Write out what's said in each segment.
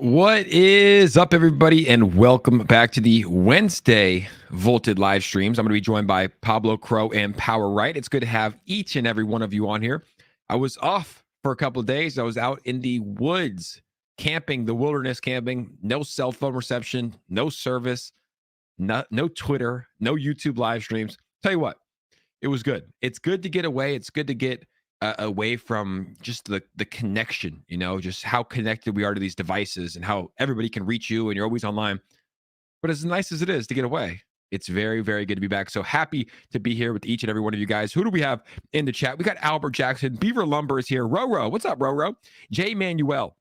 What is up, everybody, and welcome back to the Wednesday Volted live streams. I'm going to be joined by Pablo CRO and Power Wright. It's good to have each and every one of you on here. I was off for a couple of days. I was out in the woods camping, the wilderness camping, no cell phone reception, no service, no Twitter, no YouTube live streams. Tell you what, it was good. It's good to get away. It's good to get away from just the connection, just how connected we are to these devices and how everybody can reach you and you're always online. But as nice as it is to get away, it's very, very good to be back. So happy to be here with each and every one of you guys. Who do we have in the chat? We got Albert Jackson. Beaver Lumber is here. Roro. What's up, Roro? J Manuel.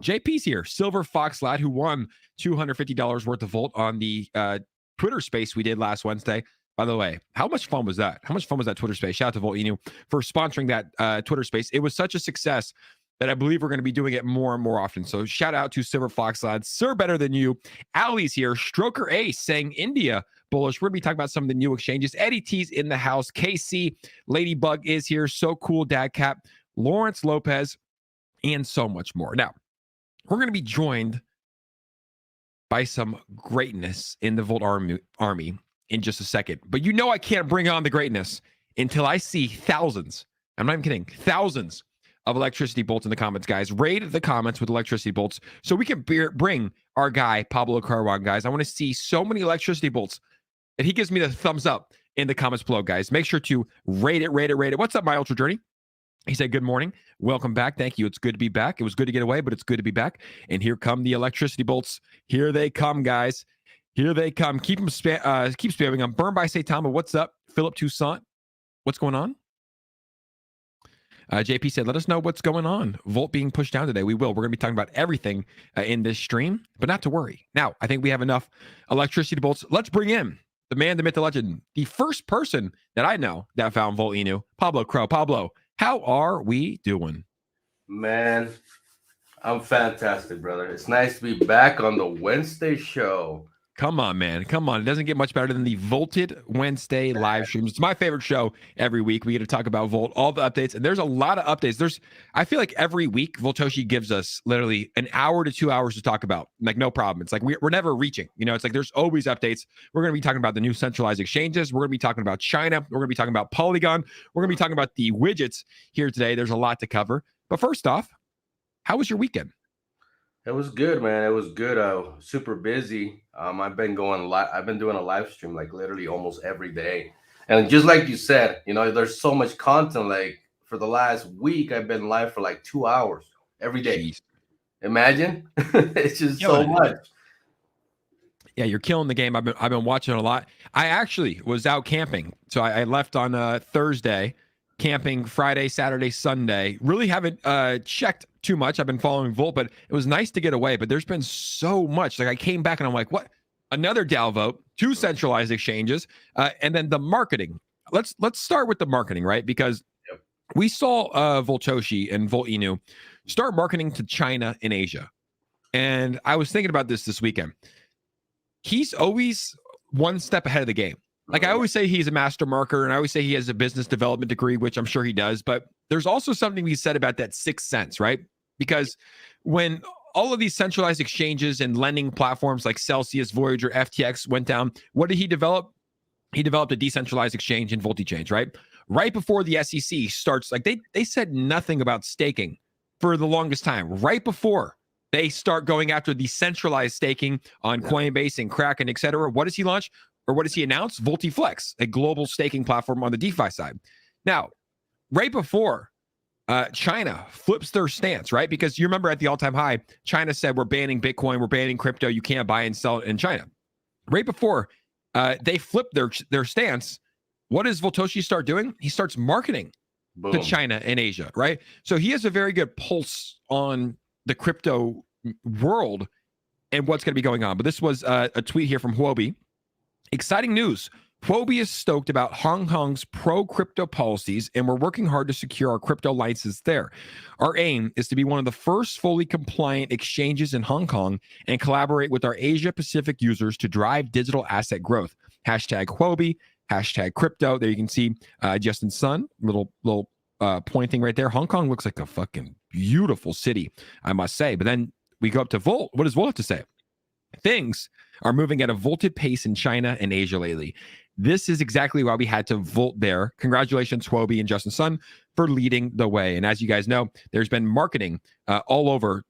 JP's here. Silver Fox Lad, who won $250 worth of Volt on the Twitter space we did last Wednesday. By the way, how much fun was that? How much fun was that Twitter space? Shout out to Volt Inu for sponsoring that Twitter space. It was such a success that I believe we're going to be doing it more and more often. So shout out to Silver Fox Lad. Sir, better than you. Ali's here. Stroker Ace saying India bullish. We're going to be talking about some of the new exchanges. Eddie T's in the house. KC Ladybug is here. So cool. Dad Cap. Lawrence Lopez. And so much more. Now, we're going to be joined by some greatness in the Volt Army in just a second. But I can't bring on the greatness until I see thousands, I'm not even kidding, thousands of electricity bolts in the comments, guys. Raid the comments with electricity bolts so we can bring our guy, Pablo CRO Wright, guys. I want to see so many electricity bolts that he gives me the thumbs up in the comments below, guys. Make sure to rate it. What's up, my Ultra Journey? He said, good morning. Welcome back. Thank you. It's good to be back. It was good to get away, but it's good to be back. And here come the electricity bolts. Here they come, guys. Here they come. Keep them keep spamming them. Burn by Saitama. What's up? Philip Toussaint. What's going on? JP said, let us know what's going on. Volt being pushed down today. We will. We're going to be talking about everything in this stream, but not to worry. Now, I think we have enough electricity bolts. Let's bring in the man, the myth, the legend, the first person that I know that found Volt Inu, Pablo CRO. Pablo, how are we doing? Man, I'm fantastic, brother. It's nice to be back on the Wednesday show. Come on, man. Come on. It doesn't get much better than the Volted Wednesday live streams. It's my favorite show every week. We get to talk about Volt, all the updates. And there's a lot of updates. I feel like every week, Voltoshi gives us literally an hour to 2 hours to talk about. Like, no problem. It's like we're never reaching. It's like there's always updates. We're going to be talking about the new centralized exchanges. We're going to be talking about China. We're going to be talking about Polygon. We're going to be talking about the widgets here today. There's a lot to cover. But first off, how was your weekend? It was good, man. It was good. Super busy. I've been doing a live stream like literally almost every day. And just like you said, there's so much content. Like for the last week, I've been live for like 2 hours every day. Jeez. Imagine. It's just so much. Yeah, you're killing the game. I've been watching a lot. I actually was out camping. So I left on Thursday, camping Friday, Saturday, Sunday. Really haven't checked too much. I've been following Volt, but it was nice to get away. But there's been so much. Like I came back and I'm like, what? Another DAO vote, 2 centralized exchanges, and then the marketing. Let's start with the marketing, right? Because we saw Voltoshi and Volt Inu start marketing to China and Asia. And I was thinking about this weekend. He's always one step ahead of the game. Like I always say he's a master marketer, and I always say he has a business development degree, which I'm sure he does. But there's also something we said about that 6th sense, right? Because when all of these centralized exchanges and lending platforms like Celsius, Voyager, FTX went down, what did he develop? He developed a decentralized exchange in VoltiChange, right? Right before the SEC starts, like they said nothing about staking for the longest time. Right before they start going after the centralized staking on Coinbase and Kraken, et cetera, what does he launch? Or what does he announce? VoltiFlex, a global staking platform on the DeFi side. Now, right before China flips their stance, right? Because you remember at the all-time high, China said, we're banning Bitcoin, we're banning crypto, you can't buy and sell it in China. Right before they flip their stance, what does Voltoshi start doing? He starts marketing to China and Asia, right? So he has a very good pulse on the crypto world and what's going to be going on. But this was a tweet here from Huobi. Exciting news. Huobi is stoked about Hong Kong's pro-crypto policies, and we're working hard to secure our crypto license there. Our aim is to be one of the first fully compliant exchanges in Hong Kong and collaborate with our Asia-Pacific users to drive digital asset growth. Hashtag Huobi, hashtag crypto. There you can see Justin Sun, little pointing right there. Hong Kong looks like a fucking beautiful city, I must say. But then we go up to Volt. What does Volt have to say? Things are moving at a volted pace in China and Asia lately. This is exactly why we had to Volt there. Congratulations, Hwobi and Justin Sun, for leading the way. And as you guys know, there's been marketing all over,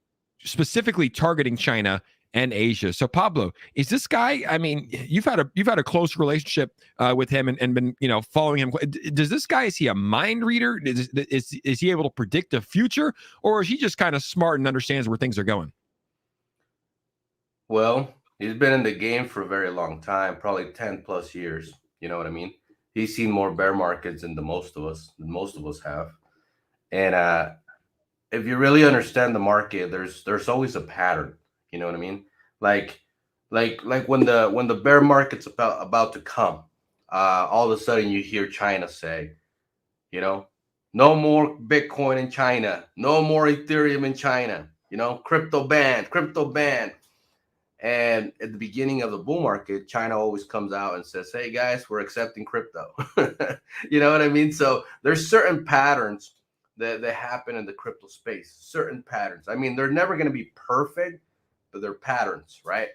specifically targeting China and Asia. So Pablo, is this guy? I mean, you've had a close relationship with him and been following him. Does this guy, is he a mind reader? Is he able to predict the future, or is he just kind of smart and understands where things are going? Well, he's been in the game for a very long time, probably 10 plus years. You know what I mean? He's seen more bear markets than most of us have. And if you really understand the market, there's always a pattern. You know what I mean? Like when the bear market's about to come, all of a sudden you hear China say, no more Bitcoin in China, no more Ethereum in China, crypto banned. And at the beginning of the bull market, China always comes out and says, hey guys, we're accepting crypto. You know what I mean? So there's certain patterns that happen in the crypto space, certain patterns. I mean, they're never going to be perfect, but they're patterns, right?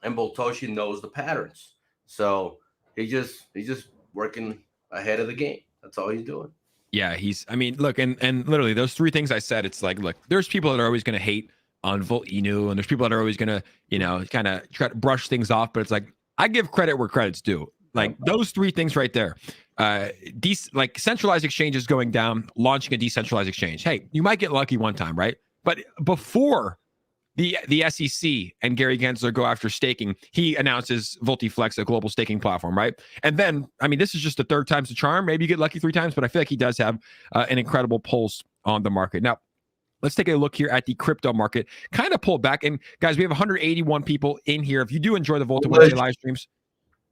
And Boltoshi knows the patterns. So he's just working ahead of the game. That's all he's doing. Yeah, look, and literally those three things I said, it's like, look, there's people that are always going to hate on Volt Inu, and there's people that are always going to, kind of try to brush things off, but it's like, I give credit where credit's due. Like those three things right there. Like centralized exchanges going down, launching a decentralized exchange. Hey, you might get lucky one time, right? But before the SEC and Gary Gensler go after staking, he announces VoltiFlex, a global staking platform, right? And then, this is just the third time's the charm. Maybe you get lucky three times, but I feel like he does have an incredible pulse on the market. Now, let's take a look here at the crypto market. Kind of pulled back. And guys, we have 181 people in here. If you do enjoy the Volt Wednesday live streams,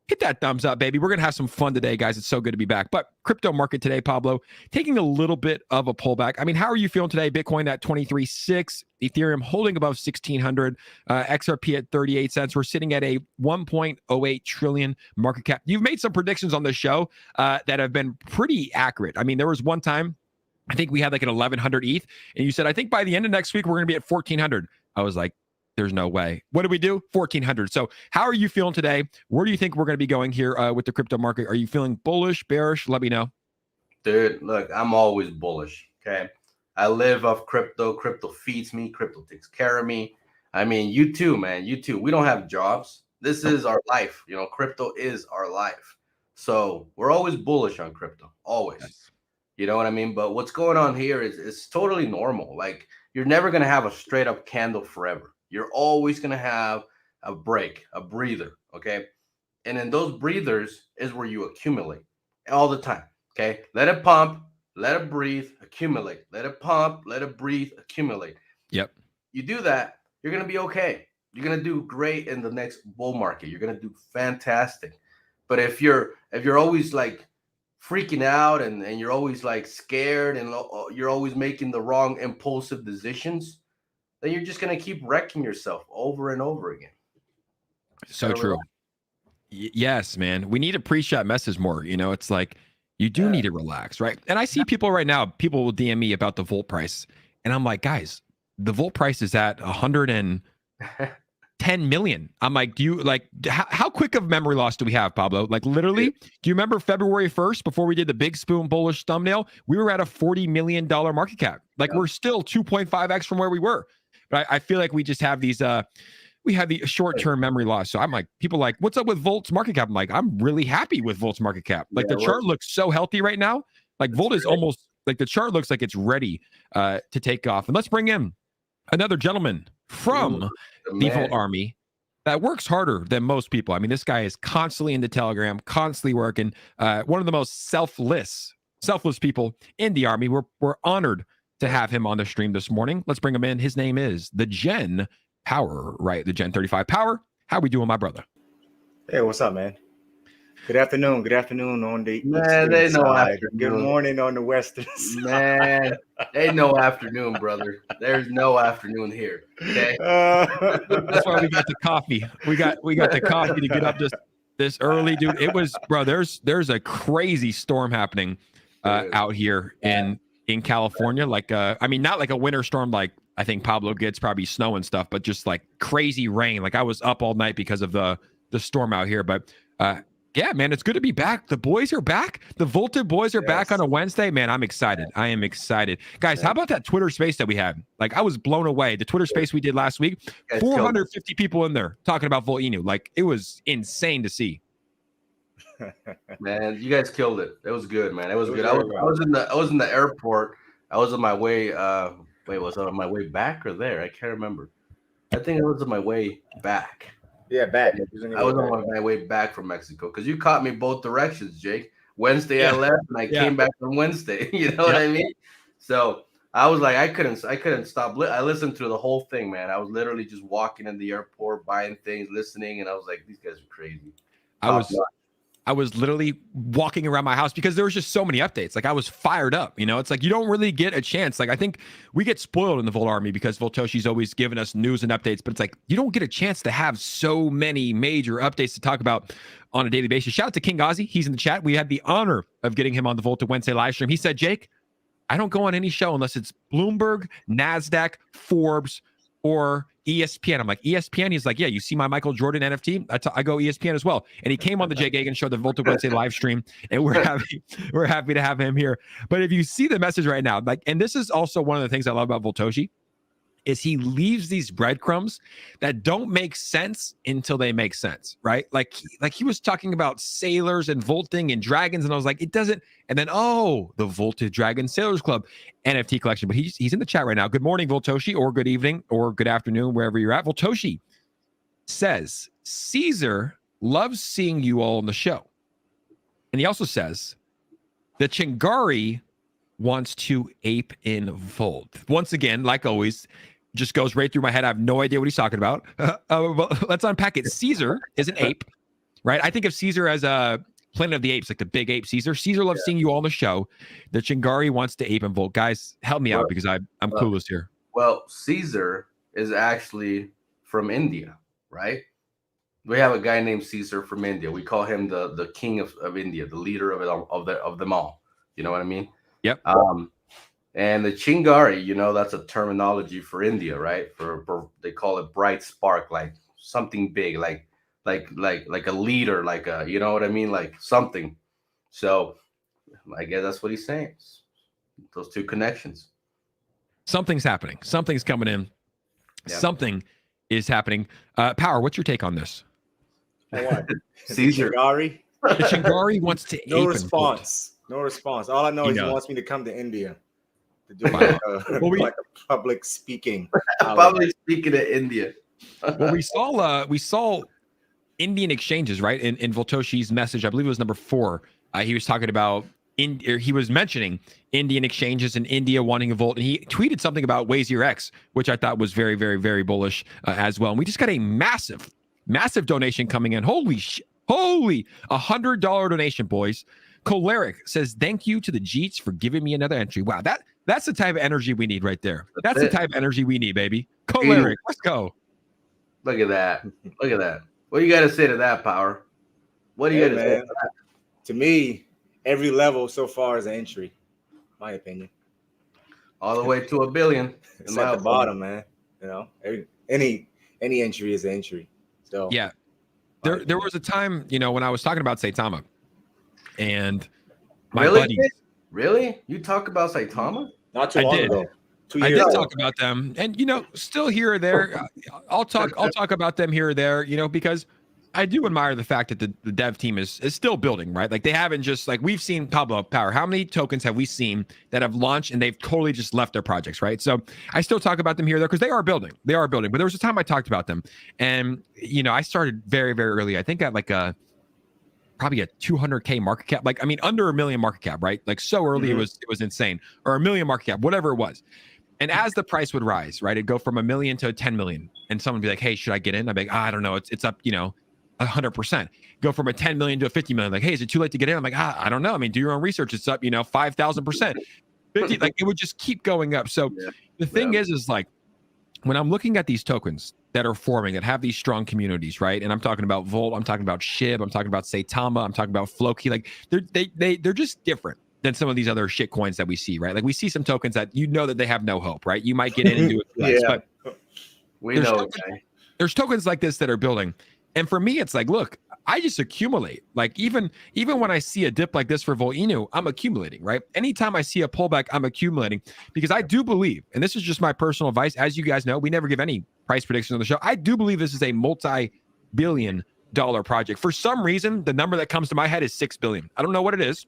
hit that thumbs up, baby. We're going to have some fun today, guys. It's so good to be back. But crypto market today, Pablo, taking a little bit of a pullback. How are you feeling today? Bitcoin at 23.6, Ethereum holding above 1,600, XRP at 38 cents. We're sitting at a 1.08 trillion market cap. You've made some predictions on this show that have been pretty accurate. There was one time, I think we had like an 1,100 ETH, and you said, I think by the end of next week, we're going to be at 1,400. I was like, there's no way. What did we do? 1,400. So how are you feeling today? Where do you think we're going to be going here with the crypto market? Are you feeling bullish, bearish? Let me know. Dude, look, I'm always bullish, okay? I live off crypto. Crypto feeds me. Crypto takes care of me. You too, man. You too. We don't have jobs. This is our life. Crypto is our life. So we're always bullish on crypto, always. Yes. You know what I mean? But what's going on here is totally normal. Like, you're never going to have a straight up candle forever. You're always going to have a break, a breather, okay? And in those breathers is where you accumulate all the time, okay? Let it pump, let it breathe, accumulate. Let it pump, let it breathe, accumulate. Yep. You do that, you're going to be okay. You're going to do great in the next bull market. You're going to do fantastic. But if you're always like freaking out and you're always like scared and you're always making the wrong impulsive decisions, then you're just going to keep wrecking yourself over and over again. So true. Yes, man. We need to preach that message more. It's like, you do need to relax, right? And I see people right now, people will DM me about the Volt price. And I'm like, guys, the Volt price is at 110 million. I'm like, how quick of memory loss do we have, Pablo? Like literally, do you remember February 1st, before we did the big spoon bullish thumbnail, we were at a $40 million market cap. Like we're still 2.5x from where we were. But I feel like we just have these, we have the short-term memory loss. So I'm like, people like, what's up with Volt's market cap? I'm like, I'm really happy with Volt's market cap. Like the chart looks so healthy right now. Like Volt is almost like the chart looks like it's ready to take off. And let's bring in another gentleman from the Volt Army that works harder than most people. This guy is constantly in the Telegram, constantly working. One of the most selfless people in the Army. We're honored to have him on the stream this morning. Let's bring him in. His name is the Gen Power, right? The Gen 35 Power. How we doing, my brother? Hey, what's up, man? Good afternoon. Good afternoon on the man. There's no afternoon. Good morning on the western side. Man, ain't no afternoon, brother. There's no afternoon here. Okay. That's why we got the coffee. We got the coffee to get up this early, dude. It was, bro. There's a crazy storm happening out here in California. Like, not like a winter storm, like I think Pablo gets probably snow and stuff, but just like crazy rain. Like I was up all night because of the storm out here. But yeah, man, it's good to be back. The boys are back. The Volted boys are back on a Wednesday. Man, I'm excited. I am excited. Guys, how about that Twitter space that we had? Like I was blown away. The Twitter space we did last week, 450 people in there talking about Volt Inu. Like it was insane to see. Man, you guys killed it. It was good, man. It was good. I was in the airport. I was on my way. Was I on my way back or there? I can't remember. I think I was on my way back. Yeah, back. I was on my way back from Mexico because you caught me both directions, Jake. Wednesday I left and I came back on Wednesday. You know what I mean? So I was like, I couldn't stop. I listened to the whole thing, man. I was literally just walking in the airport, buying things, listening, and I was like, these guys are crazy. I was literally walking around my house because there was just so many updates. Like I was fired up, you know, it's like, you don't really get a chance. Like I think we get spoiled in the Volt Army because Voltoshi's always giving us news and updates, but it's like, you don't get a chance to have so many major updates to talk about on a daily basis. Shout out to King Ozzy. He's in the chat. We had the honor of getting him on the Volta Wednesday live stream. He said, Jake, I don't go on any show unless it's Bloomberg, NASDAQ, Forbes, or ESPN. I'm like, ESPN? He's like, yeah, you see my Michael Jordan NFT? I go ESPN as well. And he came on the Jay Gagan show, the Volta Wednesday live stream, and we're happy to have him here. But if you see the message right now, like, and this is also one of the things I love about Voltoshi, is he leaves these breadcrumbs that don't make sense until they make sense, right? Like he was talking about sailors and volting and dragons, and I was like, it doesn't. And then, the Volted Dragon Sailors Club NFT collection. But he's in the chat right now. Good morning, Voltoshi, or good evening, or good afternoon, wherever you're at. Voltoshi says, Caesar loves seeing you all on the show. And he also says, the Chingari wants to ape in Volt. Once again, like always, just goes right through my head. I have no idea what he's talking about. Let's unpack it. Caesar is an ape, right? I think of Caesar as a Planet of the Apes, like the big ape Caesar. Caesar loves seeing you all on the show. The Chingari wants to ape in Volt. Guys, help me out because I'm clueless here. Well, Caesar is actually from India, right? We have a guy named Caesar from India. We call him the king of India, the leader of them all. You know what I mean? Yep. And the Chingari, you know, that's a terminology for India, right? For they call it bright spark, like something big, like a leader, like a, you know what I mean, like something. So I guess that's what he's saying. Those two connections. Something's happening. Something's coming in. Yep. Something is happening. Power, what's your take on this? Caesar. Chingari? The Chingari wants to no response. No response. All I know is he wants me to come to India to do like a public speaking. Public speaking in India. Well, we saw Indian exchanges, right? In Voltoshi's message, I believe it was number 4. He was talking about he was mentioning Indian exchanges in India wanting a Volt, and he tweeted something about Wazier X, which I thought was very, very, very bullish as well. And we just got a massive donation coming in. Holy $100 donation, boys. Choleric says, thank you to the Jeets for giving me another entry. Wow, that's the type of energy we need right there. That's the type of energy we need, baby. Choleric, let's go. Look at that. Look at that. What do you got to say to that, Power? What do you got to say to that? To me, every level so far is an entry, my opinion. All the way to $1 billion. It's at the bottom, man. You know, any entry is an entry. So yeah, there was a time, you know, when I was talking about Saitama, and my buddies. Really? You talk about Saitama? Not too long ago. 2 years I did ago. talk about them, and you know, still here or there. I'll talk about them here or there, you know, because I do admire the fact that the dev team is still building, right? Like they haven't just, like, we've seen Pablo Power. How many tokens have we seen that have launched and they've totally just left their projects, right? So I still talk about them here or there because they are building. They are building. But there was a time I talked about them, and you know, I started very, very early. I think at like probably a 200K market cap, like, I mean, under $1 million market cap, right? Like so early, it was insane, or $1 million market cap, whatever it was. And as the price would rise, right, it'd go from $1 million to 10 million, and someone would be like, "Hey, should I get in?" I'd be like, "I don't know. It's up, you know, 100%." Go from a 10 million to a 50 million. Like, "Hey, is it too late to get in?" I'm like, "I don't know. I mean, do your own research. It's up, you know, 5,000%, 50." Like it would just keep going up. So the thing is like, when I'm looking at these tokens that are forming, that have these strong communities, right? And I'm talking about Volt, I'm talking about Shib, I'm talking about Saitama, I'm talking about Floki. Like they're just different. than some of these other shit coins that we see, right? Like we see some tokens that that they have no hope, right? You might get in and do it, but there's tokens like this that are building. And for me, it's like, look, I just accumulate. Like even when I see a dip like this for Volt Inu, I'm accumulating, right? Anytime I see a pullback, I'm accumulating because I do believe, and this is just my personal advice, as you guys know, we never give any price predictions on the show. I do believe this is a multi-billion-dollar project. For some reason, the number that comes to my head is 6 billion. I don't know what it is.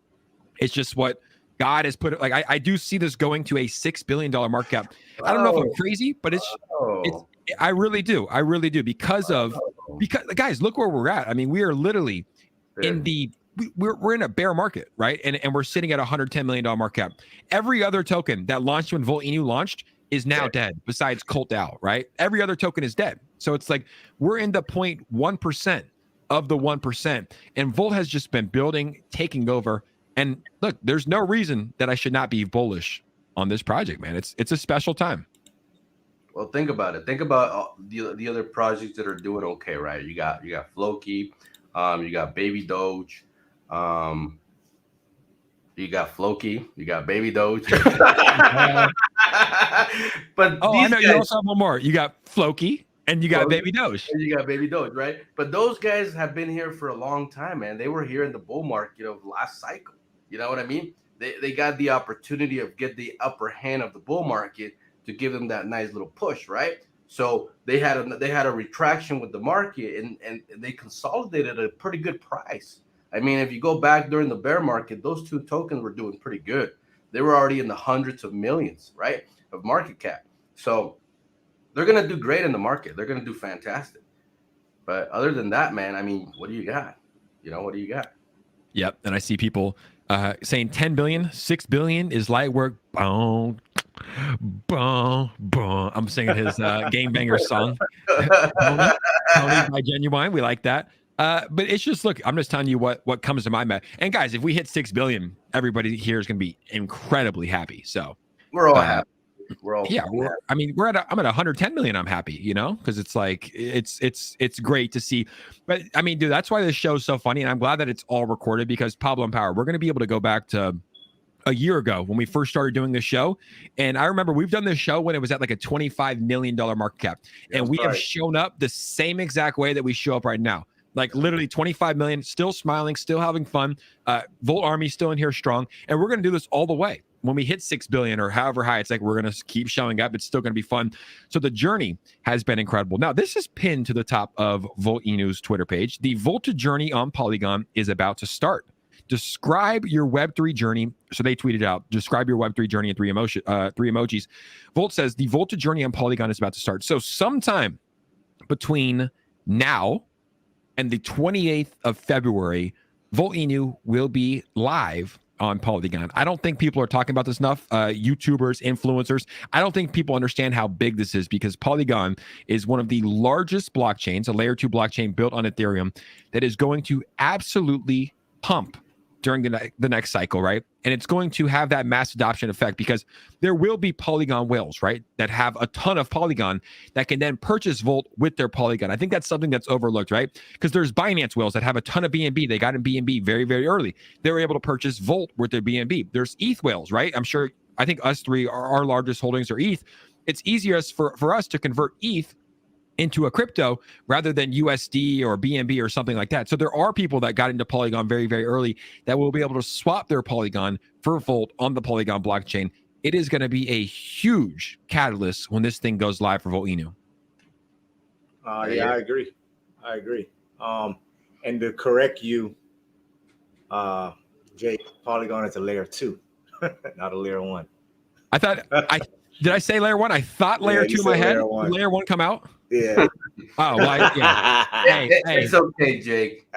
It's just what God has put it. Like I do see this going to a $6 billion market cap. I don't know if I'm crazy, but it's I really do because guys, look where we're at. I mean, we are literally we're in a bear market, right? And we're sitting at a $110 million market cap. Every other token that launched when Volt Inu launched is now dead, besides Cult DAO, right? Every other token is dead. So it's like we're in the 0.1% of the 1%. And Volt has just been building, taking over. And look, there's no reason that I should not be bullish on this project, man. It's a special time. Well, think about it. Think about the other projects that are doing okay, right? You got Floki, you got Baby Doge, you got Floki, you got Baby Doge. But I know you also have one more. You got Floki and you got Baby Doge. And you got Baby Doge, right? But those guys have been here for a long time, man. They were here in the bull market of last cycle. You know what I mean? They got the opportunity of get the upper hand of the bull market to give them that nice little push, right? So they had a retraction with the market and they consolidated at a pretty good price. I mean, if you go back during the bear market, those two tokens were doing pretty good. They were already in the hundreds of millions, right, of market cap. So they're gonna do great in the market. They're gonna do fantastic. But other than that, man, I mean, what do you got? What do you got? Yep, and I see people saying 10 billion, 6 billion is light work. Boom, boom, boom. I'm singing his Game Banger song. Tony by Genuine. We like that. But it's just, look, I'm just telling you what comes to my mind. And guys, if we hit 6 billion, everybody here is going to be incredibly happy. So we're all happy. We're all I'm at 110 million. I'm happy, because it's like it's great to see. But I mean, dude, that's why this show is so funny, and I'm glad that it's all recorded because Pablo and Power, we're going to be able to go back to a year ago when we first started doing this show. And I remember we've done this show when it was at like a $25 million market cap, and we have shown up the same exact way that we show up right now. Like literally 25 million, still smiling, still having fun. Volt Army still in here strong, and we're going to do this all the way. When we hit 6 billion or however high, it's like we're going to keep showing up. It's still going to be fun. So the journey has been incredible. Now, this is pinned to the top of Volt Inu's Twitter page. The Volta journey on Polygon is about to start. Describe your Web3 journey. So they tweeted out, describe your Web3 journey in three emojis. Volt says the Volta journey on Polygon is about to start. So sometime between now and the 28th of February, Volt Inu will be live on Polygon. I don't think people are talking about this enough. YouTubers, influencers. I don't think people understand how big this is because Polygon is one of the largest blockchains, a layer 2 blockchain built on Ethereum that is going to absolutely pump during the next cycle, right? And it's going to have that mass adoption effect because there will be Polygon whales, right, that have a ton of Polygon that can then purchase Volt with their Polygon. I think that's something that's overlooked, right? Because there's Binance whales that have a ton of BNB. They got in BNB very, very early. They were able to purchase Volt with their BNB. There's ETH whales, right? I think us three, our largest holdings are ETH. It's easier for us to convert ETH into a crypto rather than USD or BNB or something like that. So there are people that got into Polygon very, very early that will be able to swap their Polygon for Volt on the Polygon blockchain. It is going to be a huge catalyst when this thing goes live for Volt Inu. Yeah, I agree. And to correct you, Jake, Polygon is a layer 2, not a layer 1. Did I say layer 1? I thought layer 2 in my head. Layer 1 come out? Yeah. Oh, well, yeah. Hey. It's okay, Jake.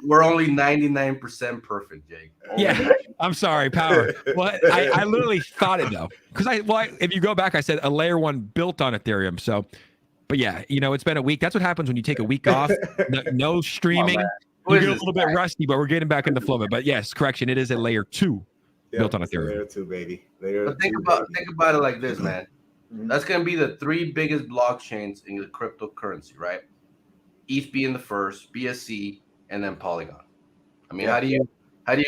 We're only 99% perfect, Jake. I'm sorry, Power. Well, I literally thought it though, because if you go back, I said a layer 1 built on Ethereum. So, but yeah, it's been a week. That's what happens when you take a week off. No streaming. You get a little bit rusty, but we're getting back in the flow of it. But yes, correction, it is a layer 2 built on Ethereum. Layer 2, baby. But think about it like this, man. That's going to be the 3 biggest blockchains in the cryptocurrency, right? ETH being the first, BSC, and then Polygon. I mean, how do you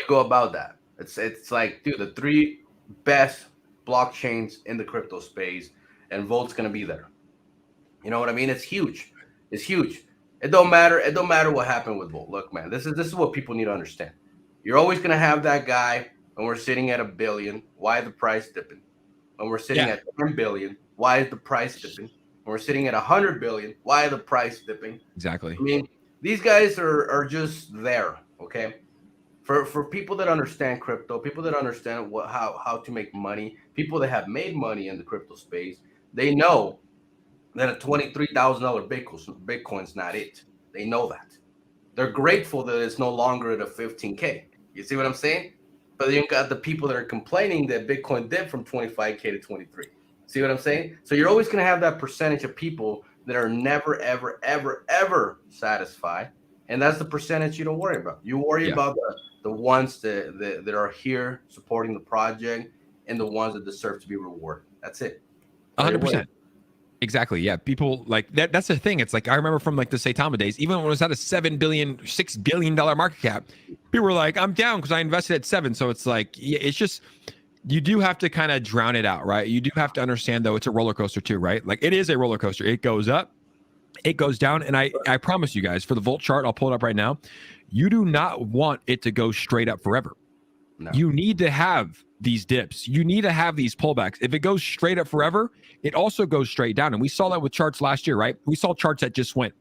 go about that? It's like, dude, the three best blockchains in the crypto space, and Volt's gonna be there. You know what I mean? It's huge. It's huge. It don't matter. It don't matter what happened with Volt. Look, man, this is what people need to understand. You're always gonna have that guy when we're sitting at $1 billion. Why the price dipping? When we're sitting at 10 billion, why is the price dipping? When we're sitting at 100 billion, why is the price dipping? Exactly. I mean, these guys are just there. Okay. For people that understand crypto, people that understand how to make money, people that have made money in the crypto space, they know that a $23,000 Bitcoin's not it. They know that. They're grateful that it's no longer at a 15K. You see what I'm saying? But then you got the people that are complaining that Bitcoin dipped from 25K to 23. See what I'm saying? So you're always going to have that percentage of people that are never, ever, ever, ever satisfied. And that's the percentage you don't worry about. You worry about the ones that are here supporting the project and the ones that deserve to be rewarded. That's it. 100%. Exactly. Yeah. People like that. That's the thing. It's like, I remember from like the Saitama days, even when it was at a $6 billion market cap, people were like, I'm down because I invested at 7. So it's like, it's just, you do have to kind of drown it out, right? You do have to understand though, it's a roller coaster too, right? Like it is a roller coaster. It goes up, it goes down. And I promise you guys, for the Volt chart, I'll pull it up right now. You do not want it to go straight up forever. No. You need to have these dips. You need to have these pullbacks. If it goes straight up forever, it also goes straight down. And we saw that with charts last year, right? We saw charts that just went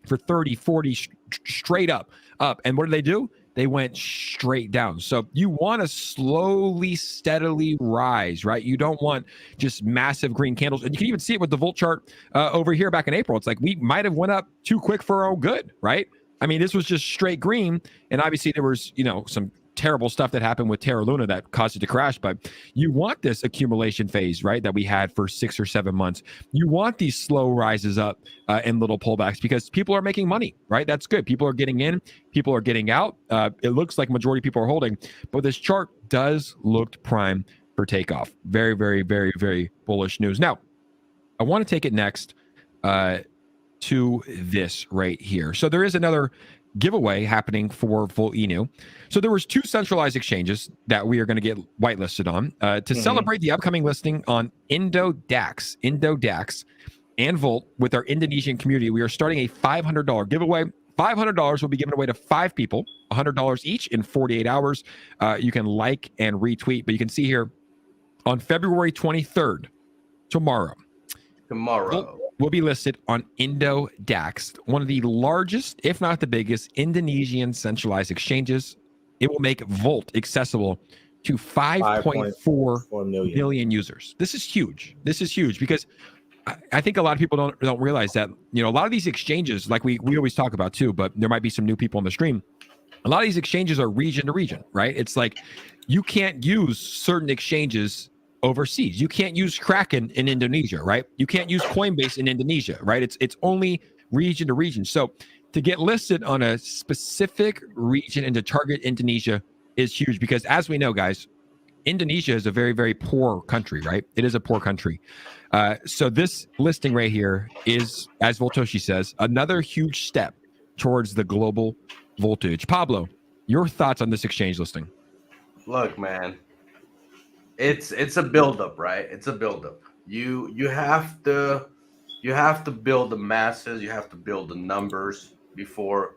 for 30, 40 straight up. And what did they do? They went straight down. So you want to slowly, steadily rise, right? You don't want just massive green candles. And you can even see it with the Volt chart over here back in April. It's like we might have went up too quick for our own good, right? I mean, this was just straight green. And obviously there was, some terrible stuff that happened with Terra Luna that caused it to crash. But you want this accumulation phase, right, that we had for 6 or 7 months. You want these slow rises up and little pullbacks because people are making money, right? That's good. People are getting in, people are getting out. It looks like majority of people are holding, but this chart does look prime for takeoff. Very, very, very, very bullish news. Now, I want to take it next to this right here. So there is another giveaway happening for Volt Inu. So there was 2 centralized exchanges that we are going to get whitelisted on to celebrate the upcoming listing on Indo-DAX and Volt with our Indonesian community. We are starting a $500 giveaway. $500 will be given away to 5 people, $100 each in 48 hours. You can like and retweet, but you can see here on February 23rd, tomorrow. Will be listed on Indo-DAX, one of the largest, if not the biggest, Indonesian centralized exchanges. It will make Volt accessible to 5.4 million users. This is huge. This is huge because I think a lot of people don't realize that, a lot of these exchanges, like we always talk about too, but there might be some new people on the stream. A lot of these exchanges are region to region, right? It's like you can't use certain exchanges overseas. You can't use Kraken in Indonesia, right? You can't use Coinbase in Indonesia, right? It's only region to region. So to get listed on a specific region and to target Indonesia is huge because, as we know, guys, Indonesia is a very, very poor country, right? It is a poor country. So this listing right here is, as Voltoshi says, another huge step towards the global voltage. Pablo, your thoughts on this exchange listing? Look, man, it's a buildup, right? It's a buildup. You have to build the masses. You have to build the numbers before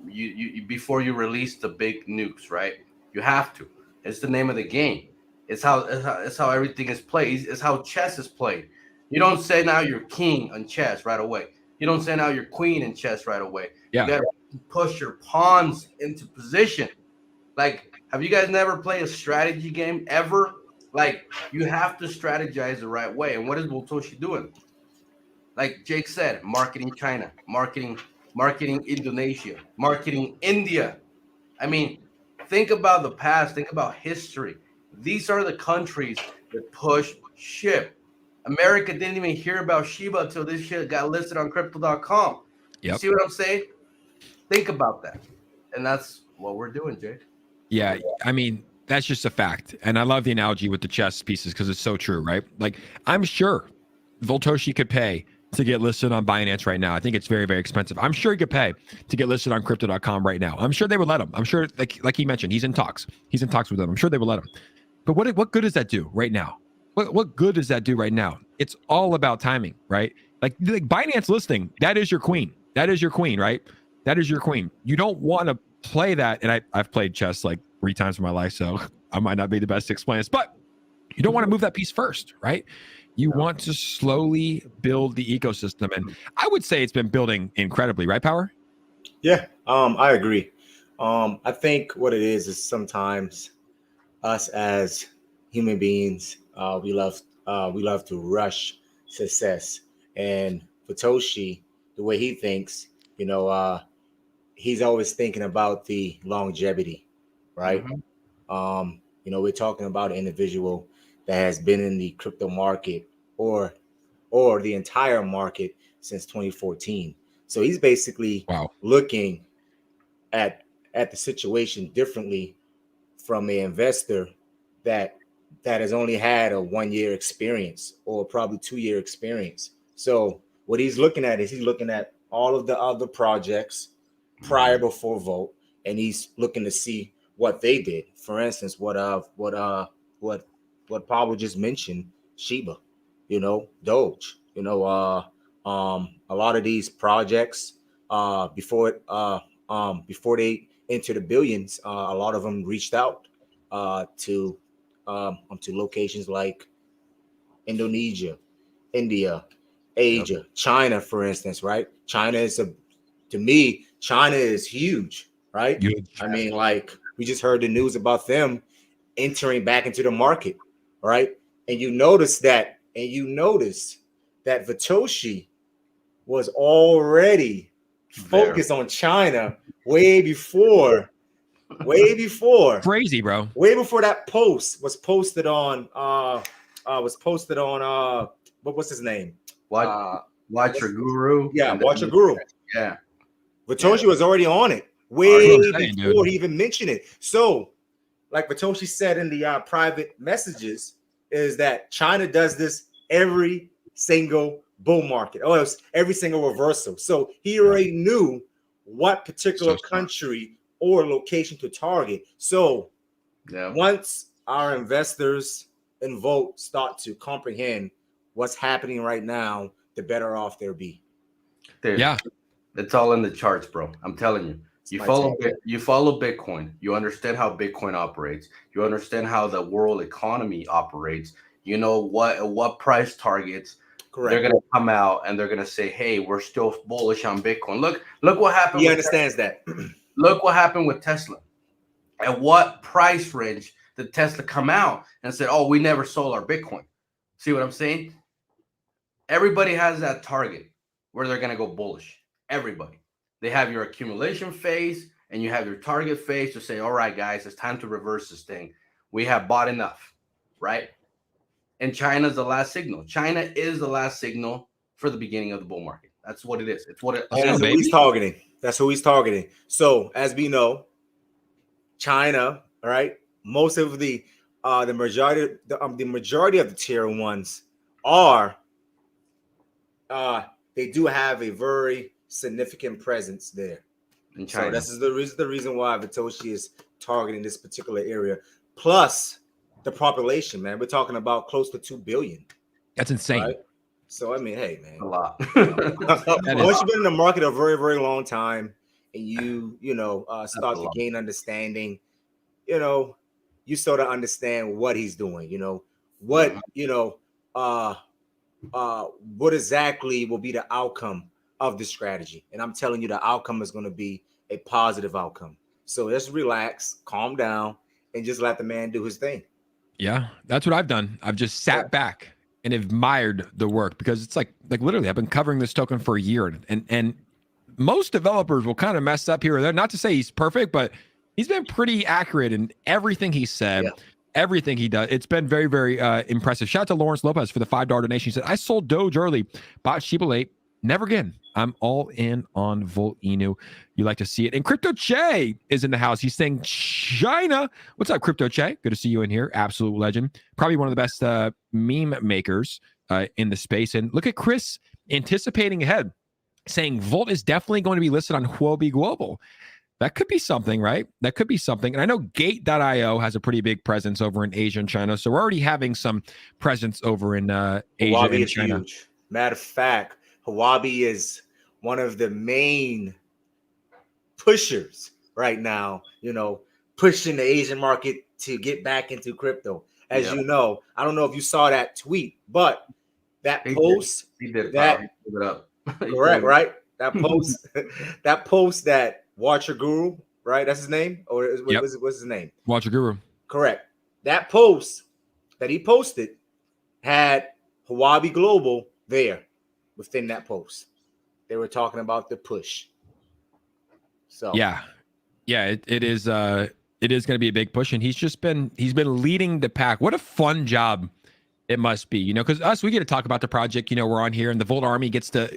you release the big nukes, right? You have to. It's the name of the game. It's how everything is played. It's how chess is played. You don't say now you're king on chess right away. You don't say now you're queen in chess right away. Yeah. You got to push your pawns into position. Like, have you guys never played a strategy game ever? Like, you have to strategize the right way. And what is Voltoshi doing? Like Jake said, marketing China, marketing Indonesia, marketing India. I mean, think about the past. Think about history. These are the countries that push ship. America didn't even hear about Shiba until this shit got listed on crypto.com. Yep. You see what I'm saying? Think about that. And that's what we're doing, Jake. Yeah, I mean, that's just a fact. And I love the analogy with the chess pieces because it's so true, right? Like, I'm sure Voltoshi could pay to get listed on Binance right now. I think it's very, very expensive. I'm sure he could pay to get listed on crypto.com right now. I'm sure they would let him. I'm sure, like he mentioned, he's in talks. He's in talks with them. I'm sure they would let him. But what good does that do right now? What good does that do right now? It's all about timing, right? Like Binance listing, that is your queen. That is your queen, right? That is your queen. You don't want to play that. And I've played chess like 3 times in my life, so I might not be the best to explain this, but you don't want to move that piece first, right? You want to slowly build the ecosystem. And I would say it's been building incredibly, right, Power? Yeah, I agree. I think what it is sometimes us as human beings, we love to rush success. And for Toshi, the way he thinks, he's always thinking about the longevity, right? We're talking about an individual that has been in the crypto market or the entire market since 2014. So he's basically looking at the situation differently from an investor that has only had a 1-year experience or probably 2-year experience. So what he's looking at is he's looking at all of the other projects prior before Volt, and he's looking to see what they did. For instance, what Pablo just mentioned, Shiba, Doge, a lot of these projects before they enter the billions, a lot of them reached out to locations like Indonesia, India, Asia, China, for instance, right? China is China is huge, right? Huge. I mean, like we just heard the news about them entering back into the market, right? And you notice that Vitoshi was already focused on China way before Crazy, bro. way before that post was posted on what's his name? Watch Your Guru. Yeah, Watch Your Guru. Yeah. Vitoshi was already on it way before he even mentioned it. So, like Vitoshi said in the private messages, is that China does this every single bull market. Oh, it's every single reversal. So he already knew what particular country or location to target. So once our investors in Volt start to comprehend what's happening right now, the better off they'll be. Yeah. It's all in the charts, bro. I'm telling you. You follow Bitcoin. You understand how Bitcoin operates. You understand how the world economy operates. You know what price targets they're going to come out and they're going to say, "Hey, we're still bullish on Bitcoin." Look what happened. He understands that. Look what happened with Tesla. At what price range did Tesla come out and said, "Oh, we never sold our Bitcoin"? See what I'm saying? Everybody has that target where they're going to go bullish. Everybody. They have your accumulation phase and you have your target phase to say, all right, guys, it's time to reverse this thing. We have bought enough, right? And China is the last signal. China is the last signal for the beginning of the bull market. That's what it is. It's what it is. That's who he's targeting. That's who he's targeting. So as we know, China, right? Most of the majority of the tier ones are they do have a very significant presence there in China. So this is the reason why Vitoshi is targeting this particular area. Plus the population, man. We're talking about close to 2 billion. That's insane. Right? So I mean, hey, man, a lot. Once you've been in the market a very, very long time, and you start to gain understanding, you sort of understand what he's doing. What exactly will be the outcome of this strategy. And I'm telling you, the outcome is going to be a positive outcome. So just relax, calm down, and just let the man do his thing. Yeah, that's what I've done. I've just sat back and admired the work because it's like literally I've been covering this token for a year, and most developers will kind of mess up here or there. Not to say he's perfect, but he's been pretty accurate in everything he said. Everything he does. It's been very, very impressive. Shout out to Lawrence Lopez for the $5 donation. He said, I sold Doge early, bought Shiba late, never again. I'm all in on Volt Inu. You like to see it. And Crypto Che is in the house. He's saying China. What's up, Crypto Che? Good to see you in here. Absolute legend. Probably one of the best meme makers in the space. And look at Chris anticipating ahead, saying Volt is definitely going to be listed on Huobi Global. That could be something, right? That could be something. And I know Gate.io has a pretty big presence over in Asia and China. So we're already having some presence over in Asia Huobi and is China. huge. Matter of fact, Huobi is one of the main pushers right now, pushing the Asian market to get back into crypto. As you know, I don't know if you saw that tweet, but that post, he did that he put it up. correct, right? That post, that Watcher Guru, right? That's his name, or what's his name? Watcher Guru. Correct. That post that he posted had Huobi Global there within that post. They were talking about the push. So yeah, it is going to be a big push, and he's been leading the pack. What a fun job it must be, because we get to talk about the project, we're on here, and the Volt Army gets to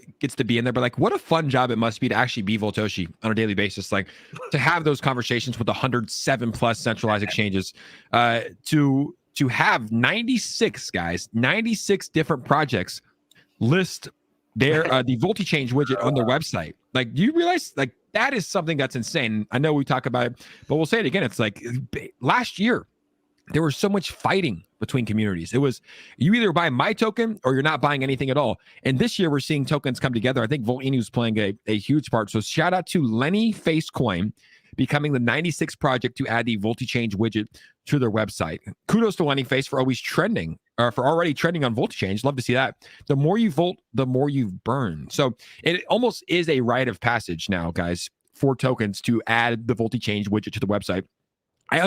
be in there, but like, what a fun job it must be to actually be Voltoshi on a daily basis, like to have those conversations with 107 plus centralized exchanges, to have 96 different projects list their the VoltiChange widget on their website. Like, do you realize, like, that is something that's insane? I know we talk about it, but we'll say it again. It's like last year, there was so much fighting between communities. It was, you either buy my token or you're not buying anything at all. And this year we're seeing tokens come together. I think Volt Inu is playing a huge part. So shout out to Lenny Facecoin becoming the 96th project to add the VoltiChange widget to their website. Kudos to Lenny Face for always trending, or for already trending on VoltiChange. Love to see that. The more you volt, the more you burn. So it almost is a rite of passage now, guys, for tokens to add the VoltiChange widget to the website. I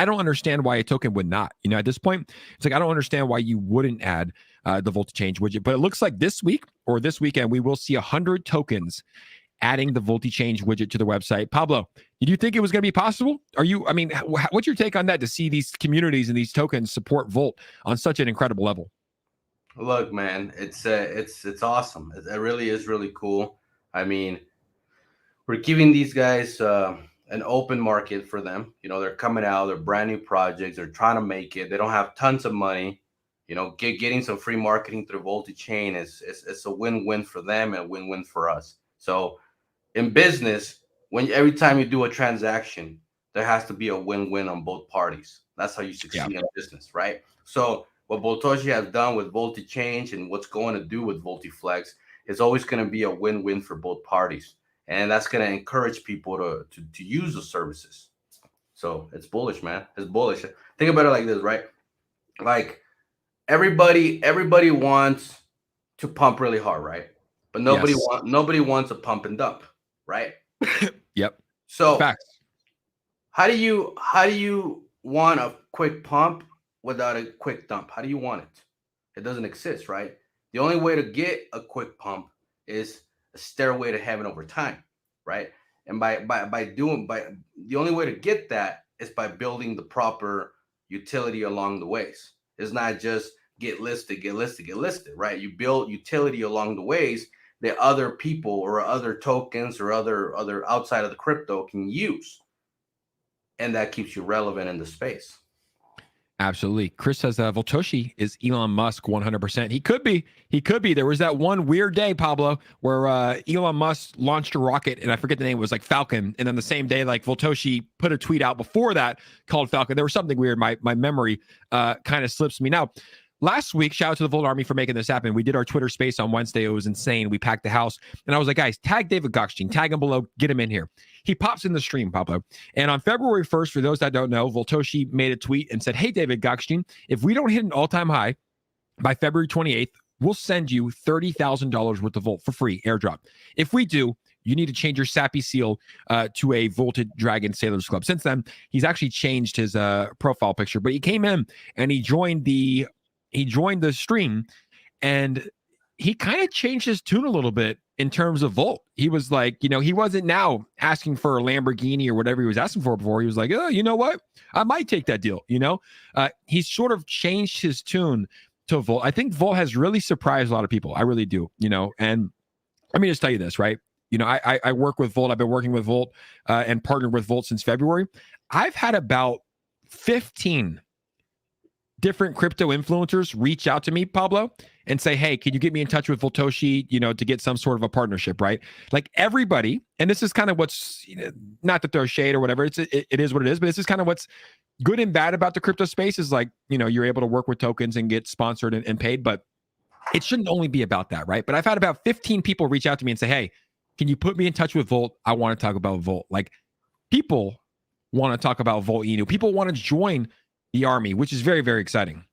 don't understand why a token would not. At this point, it's like, I don't understand why you wouldn't add the VoltiChange widget. But it looks like this week or this weekend, we will see 100 tokens adding the VoltiChange widget to the website. Pablo, did you think it was going to be possible? What's your take on that, to see these communities and these tokens support Volt on such an incredible level? Look, man, it's awesome. It really is really cool. I mean, we're giving these guys an open market for them. They're coming out, they're brand new projects, they're trying to make it. They don't have tons of money. Getting some free marketing through VoltiChain is a win-win for them and a win-win for us. So in business, every time you do a transaction, there has to be a win-win on both parties. That's how you succeed in business, right? So what Voltoshi has done with VoltiChange and what's going to do with VoltiFlex is always going to be a win-win for both parties. And that's going to encourage people to use the services. So it's bullish, man. It's bullish. Think about it like this, right? Like everybody wants to pump really hard, right? But nobody wants a pump and dump, right? Yep. So facts. How do you want a quick pump without a quick dump? How do you want it? It doesn't exist, right? The only way to get a quick pump is a stairway to heaven over time, right? And the only way to get that is by building the proper utility along the ways. It's not just get listed, right? You build utility along the ways that other people or other tokens or other outside of the crypto can use, and that keeps you relevant in the space. Absolutely. Chris says Voltoshi is Elon Musk 100%. He could be. There was that one weird day, Pablo, where Elon Musk launched a rocket, and I forget the name, it was like Falcon. And then the same day, like Voltoshi put a tweet out before that called Falcon. There was something weird. My memory kind of slips me. Now, last week, shout out to the Volt Army for making this happen. We did our Twitter space on Wednesday. It was insane. We packed the house. And I was like, guys, tag David Gokhshtein. Tag him below. Get him in here. He pops in the stream, Pablo. And on February 1st, for those that don't know, Voltoshi made a tweet and said, hey, David Gokhshtein, if we don't hit an all-time high by February 28th, we'll send you $30,000 worth of Volt for free, airdrop. If we do, you need to change your Sappy seal to a Volted Dragon Sailors Club. Since then, he's actually changed his profile picture. But he came in and he joined the stream, and he kind of changed his tune a little bit in terms of Volt. He was like, he wasn't now asking for a Lamborghini or whatever he was asking for before. He was like, oh, you know what? I might take that deal. He's sort of changed his tune to Volt. I think Volt has really surprised a lot of people. I really do, and let me just tell you this, right? I work with Volt. I've been working with Volt and partnered with Volt since February. I've had about 15 different crypto influencers reach out to me, Pablo, and say, hey, can you get me in touch with Voltoshi, to get some sort of a partnership, right? Like everybody, and this is kind of what's, not to throw shade or whatever, it is what it is, but this is kind of what's good and bad about the crypto space is like, you're able to work with tokens and get sponsored and paid, but it shouldn't only be about that, right? But I've had about 15 people reach out to me and say, hey, can you put me in touch with Volt? I want to talk about Volt. Like people want to talk about Volt Inu. People want to join the army, which is very, very exciting.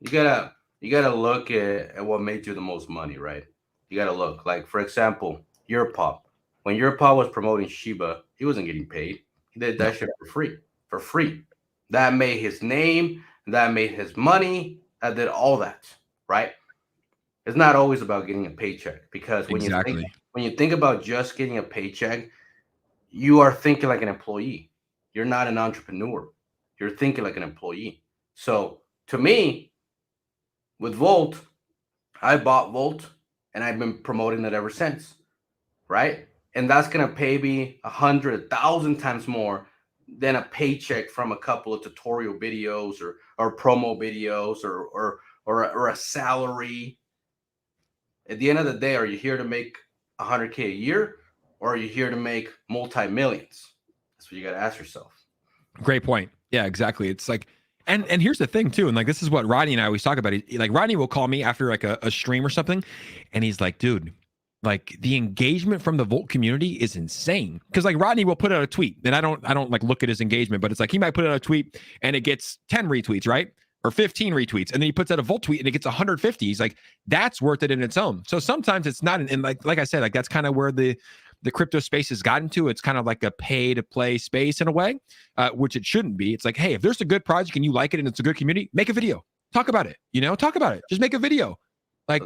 You gotta look at what made you the most money, right? You gotta look. Like, for example, your pop. When your pop was promoting Shiba, he wasn't getting paid. He did that shit for free. For free. That made his name, that made his money, that did all that, right? It's not always about getting a paycheck, because when you think about just getting a paycheck, you are thinking like an employee. You're not an entrepreneur. You're thinking like an employee. So to me, with Volt, I bought Volt and I've been promoting it ever since, right? And that's gonna pay me 100,000 times more than a paycheck from a couple of tutorial videos or promo videos or a salary. At the end of the day, are you here to make 100K a year, or are you here to make multi-millions? That's what you got to ask yourself. Great point. Yeah, exactly. It's like, and here's the thing too, and like this is what Rodney and I always talk about. Like Rodney will call me after like a stream or something, and he's like, dude, like the engagement from the Volt community is insane. Because like Rodney will put out a tweet, and I don't like look at his engagement, but it's like he might put out a tweet and it gets 10 retweets, right? Or 15 retweets, and then he puts out a Volt tweet and it gets 150. He's like, that's worth it in its own. So sometimes it's not, and like I said, like that's kind of where the crypto space has gotten to. It's kind of like a pay to play space in a way, which it shouldn't be. It's like, hey, if there's a good project and you like it and it's a good community, make a video, talk about it, talk about it, just make a video. Like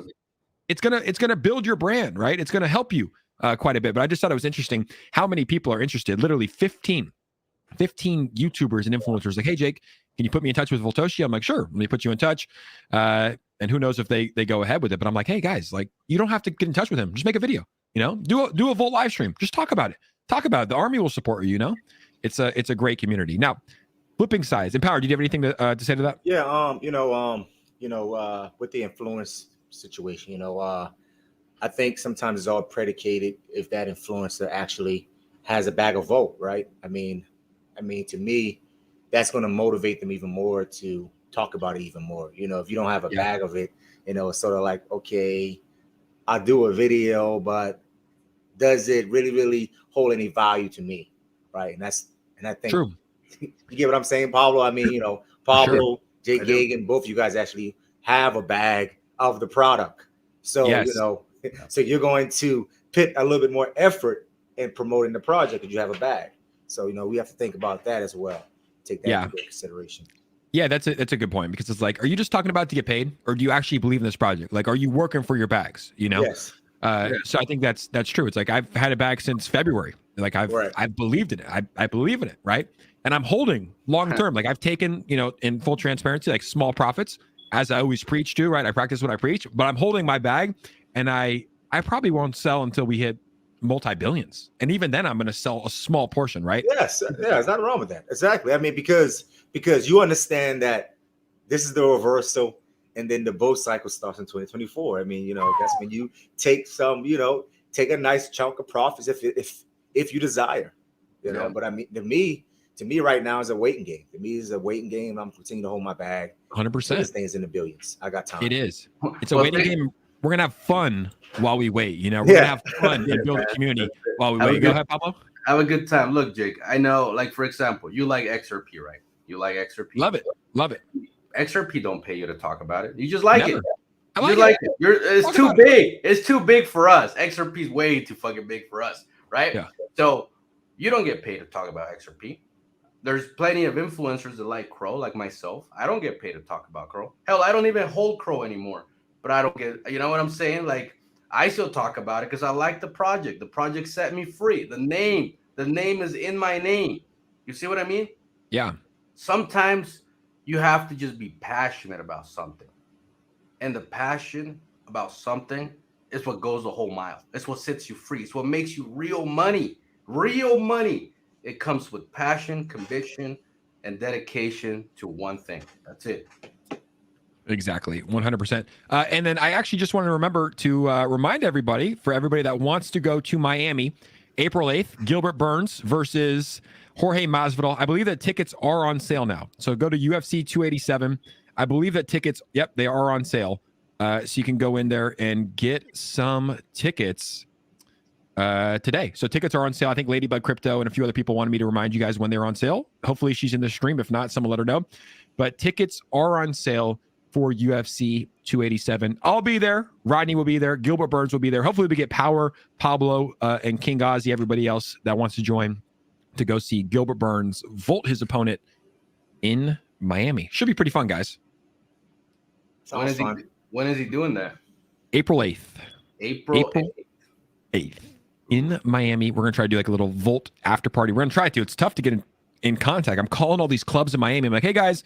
it's gonna build your brand, right? It's gonna help you quite a bit. But I just thought it was interesting how many people are interested. Literally 15 YouTubers and influencers like, hey, Jake, can you put me in touch with Voltoshi? I'm like, sure, let me put you in touch. And who knows if they go ahead with it. But I'm like, hey, guys, like, you don't have to get in touch with him. Just make a video, do a Volt live stream. Just talk about it. Talk about it. The army will support you, It's a great community. Now, flipping sides. Empower, do you have anything to say to that? Yeah, with the influence situation, I think sometimes it's all predicated if that influencer actually has a bag of Volt, right? I mean, to me, that's going to motivate them even more to talk about it even more. If you don't have a bag of it, it's sort of like, okay, I'll do a video, but does it really, really hold any value to me, right? And I think true. You get what I'm saying, Pablo? I mean, Pablo, sure. Jake Gagan, both you guys actually have a bag of the product. So, yes. So you're going to put a little bit more effort in promoting the project because you have a bag. So, we have to think about that as well. Take that into consideration. Yeah, that's a good point, because it's like, are you just talking about to get paid, or do you actually believe in this project? Like, are you working for your bags? Yes. So I think that's true. It's like I've had a bag since February. Like I've believed in it. I believe in it, right? And I'm holding long term. Like I've taken, in full transparency, like small profits, as I always preach to, right? I practice what I preach, but I'm holding my bag, and I probably won't sell until we hit multi-billions. And even then I'm going to sell a small portion, right? Yes. Yeah, there's nothing wrong with that. Exactly. I mean, because you understand that this is the reversal, and then the bull cycle starts in 2024. I mean, that's when you take some, take a nice chunk of profits if you desire, But I mean, to me right now is a waiting game. To me is a waiting game. I'm continuing to hold my bag. 100%. This thing's in the billions. I got time. It is. It's a waiting game. We're going to have fun while we wait. We're going to have fun and build a community while we wait. Go ahead, Pablo. Have a good time. Look, Jake, I know, like, for example, you like XRP, right? You like XRP? Love it. XRP don't pay you to talk about it. You just like it. I like it. It's too big. It's too big for us. XRP is way too fucking big for us, right? Yeah. So you don't get paid to talk about XRP. There's plenty of influencers that like CRO, like myself. I don't get paid to talk about CRO. Hell, I don't even hold CRO anymore. But I don't get, you know what I'm saying? Like, I still talk about it because I like the project. The project set me free. The name is in my name. You see what I mean? Yeah. Sometimes you have to just be passionate about something. And the passion about something is what goes the whole mile. It's what sets you free. It's what makes you real money. Real money. It comes with passion, conviction, and dedication to one thing. That's it. Exactly, 100%. And then I actually just want to remember to remind everybody, for everybody that wants to go to Miami, April 8th, Gilbert Burns versus Jorge Masvidal. I believe that tickets are on sale now. So go to UFC 287. I believe that tickets, yep, they are on sale. So you can go in there and get some tickets today. So tickets are on sale. I think Ladybug Crypto and a few other people wanted me to remind you guys when they're on sale. Hopefully she's in the stream. If not, someone let her know. But tickets are on sale for UFC 287. I'll be there. Rodney will be there. Gilbert Burns will be there. Hopefully we get Power, Pablo, and King Ghazi, everybody else that wants to join to go see Gilbert Burns Volt his opponent in Miami. Should be pretty fun, guys. Sounds fun. When is he doing that? April 8th. April 8th. In Miami. We're going to try to do like a little Volt after party. We're going to try to. It's tough to get in contact. I'm calling all these clubs in Miami. I'm like, hey guys,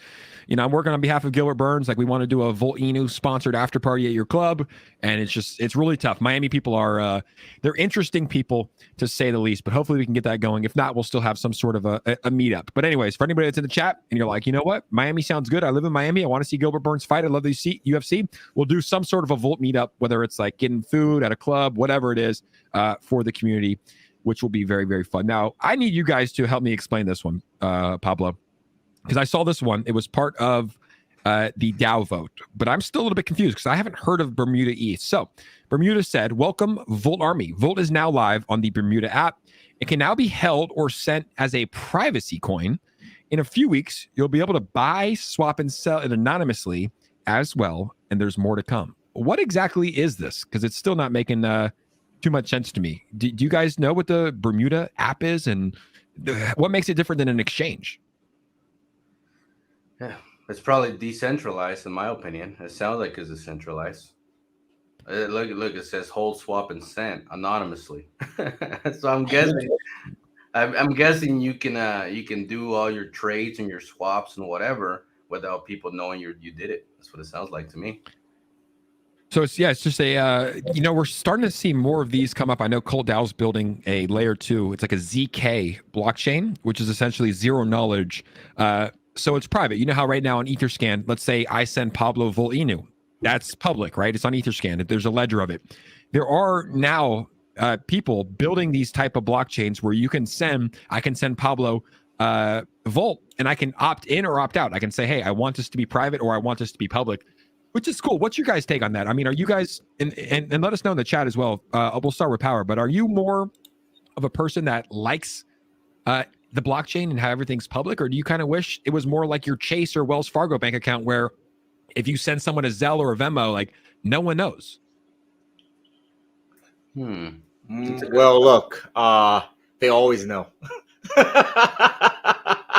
I'm working on behalf of Gilbert Burns. Like, we want to do a Volt Inu sponsored after party at your club. And it's really tough. Miami people are, they're interesting people to say the least, but hopefully we can get that going. If not, we'll still have some sort of a meetup. But anyways, for anybody that's in the chat and you're like, you know what? Miami sounds good. I live in Miami. I want to see Gilbert Burns fight. I love the UFC. We'll do some sort of a Volt meetup, whether it's like getting food at a club, whatever it is, for the community, which will be very, very fun. Now, I need you guys to help me explain this one, Pablo, because I saw this one. It was part of the Dow vote, but I'm still a little bit confused because I haven't heard of Bermuda East. So Bermuda said, welcome Volt Army. Volt is now live on the Bermuda app. It can now be held or sent as a privacy coin. In a few weeks, you'll be able to buy, swap, and sell it anonymously as well, and there's more to come. What exactly is this? Because it's still not making too much sense to me. Do you guys know what the Bermuda app is and what makes it different than an exchange? Yeah, it's probably decentralized in my opinion. It sounds like it's decentralized. Look, it says hold, swap, and send anonymously. So I'm guessing you can do all your trades and your swaps and whatever without people knowing you did it. That's what it sounds like to me. So it's just a, we're starting to see more of these come up. I know Colt Dow's building a layer 2. It's like a ZK blockchain, which is essentially zero knowledge. So it's private. You know how right now on Etherscan, let's say I send Pablo Volt Inu. That's public, right? It's on Etherscan. There's a ledger of it. There are now people building these type of blockchains where I can send Pablo Volt and I can opt in or opt out. I can say, hey, I want this to be private or I want this to be public. Which is cool. What's your guys' take on that? I mean, are you guys, and let us know in the chat as well. We'll start with Power, but are you more of a person that likes the blockchain and how everything's public, or do you kind of wish it was more like your Chase or Wells Fargo bank account where if you send someone a Zelle or a Venmo, like no one knows? Well, look, they always know.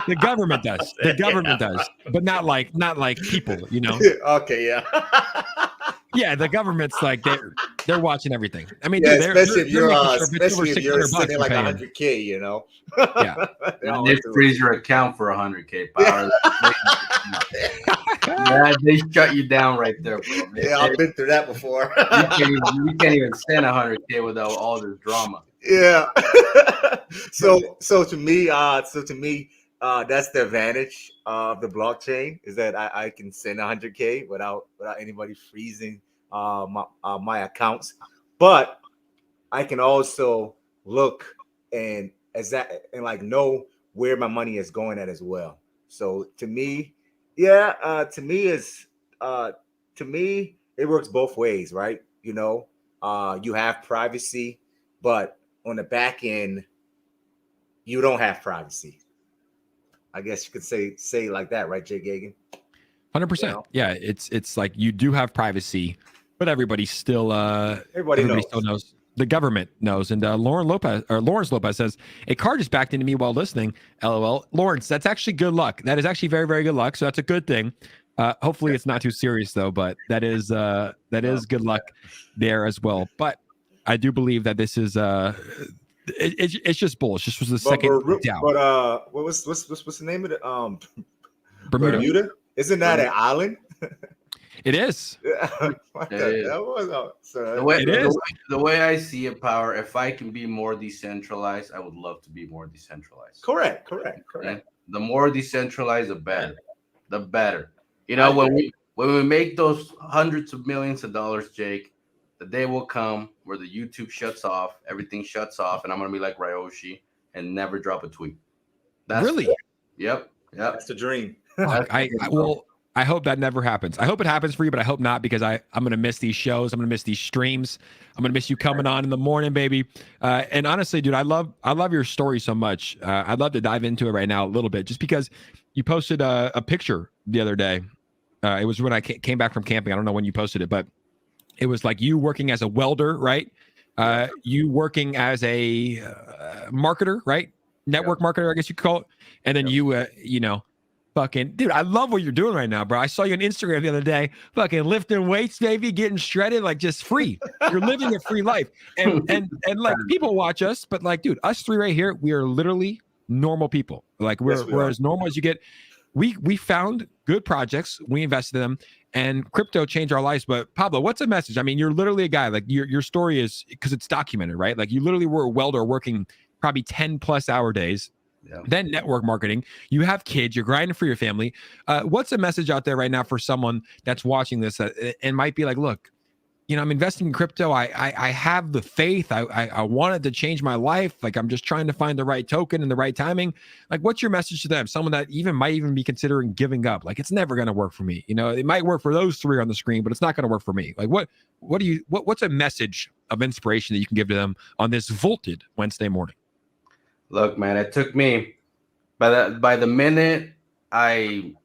The government does. The government does, but not like people, Okay, yeah. Yeah, the government's like they're watching everything. I mean, yeah, dude, especially if you're $600 sending like $100K, Yeah, they freeze your account for $100K. Power. Yeah, they shut you down right there, bro. Yeah, I've been through that before. You can't even send $100K without all this drama. Yeah. So to me, that's the advantage of the blockchain is that I can send $100K without anybody freezing my accounts. But I can also look and know where my money is going at as well. So to me, to me it works both ways, right? You have privacy, but on the back end, you don't have privacy. I guess you could say like that, right, Jay Gagan? 100%. Yeah, it's like you do have privacy, but everybody still still knows. The government knows. And Lawrence Lopez says, a car just backed into me while listening. LOL. Lawrence, that's actually good luck. That is actually very, very good luck. So that's a good thing. Hopefully it's not too serious though, but that is good luck there as well. But I do believe that this is it's just bull. It's just was the second doubt. But what's the name of it? Bermuda. Isn't that an island? It is. The way I see it, Power, if I can be more decentralized, I would love to be more decentralized. Correct. Yeah. The more decentralized, the better. The better. You I know, agree. when we make those hundreds of millions of dollars, Jake, the day will come where the YouTube shuts off, everything shuts off, and I'm gonna be like Ryoshi and never drop a tweet. That's Really? yep, yep. That's the dream. Fuck. That's the thing, bro. Well, I hope that never happens. I hope it happens for you, but I hope not, because I'm gonna miss these shows. I'm gonna miss these streams. I'm gonna miss you coming on in the morning, baby. And honestly, dude, I love your story so much. I'd love to dive into it right now a little bit, just because you posted a picture the other day. It was when I came back from camping. I don't know when you posted it, but it was like you working as a welder, right? You working as a marketer, right? Network marketer, I guess you could call it. And then you know, fucking dude, I love what you're doing right now, bro. I saw you on Instagram the other day, fucking lifting weights, baby, getting shredded, like just free. You're living a free life. And like people watch us, but like, dude, us three right here, we are literally normal people. Like we're as normal as you get. We found good projects, we invested in them, and crypto changed our lives. But Pablo, what's a message? I mean, you're literally a guy, like your story is, because it's documented, right? Like you literally were a welder working probably 10+ hour days. Yeah. Then network marketing. You have kids. You're grinding for your family. What's a message out there right now for someone that's watching this and might be like, look, you know, I'm investing in crypto. I have the faith. I wanted to change my life. Like I'm just trying to find the right token and the right timing. Like, what's your message to them? Someone that might even be considering giving up. Like, it's never going to work for me. You know, it might work for those three on the screen, but it's not going to work for me. Like, what's a message of inspiration that you can give to them on this Volted Wednesday morning? Look, man, it took me by the minute I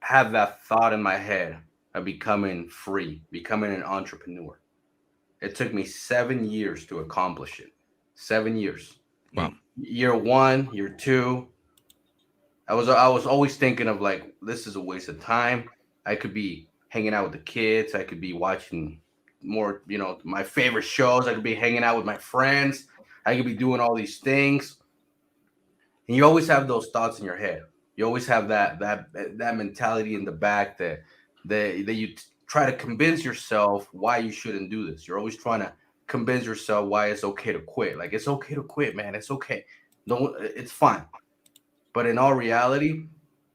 had that thought in my head of becoming free, becoming an entrepreneur. It took me 7 years to accomplish it. 7 years. Wow. Year 1, year 2, I was always thinking of like, this is a waste of time. I could be hanging out with the kids. I could be watching more, you know, my favorite shows. I could be hanging out with my friends. I could be doing all these things. And you always have those thoughts in your head. You always have that mentality in the back that you try to convince yourself why you shouldn't do this. You're always trying to convince yourself why it's okay to quit. Like, it's okay to quit, man. It's okay. It's fine. But in all reality,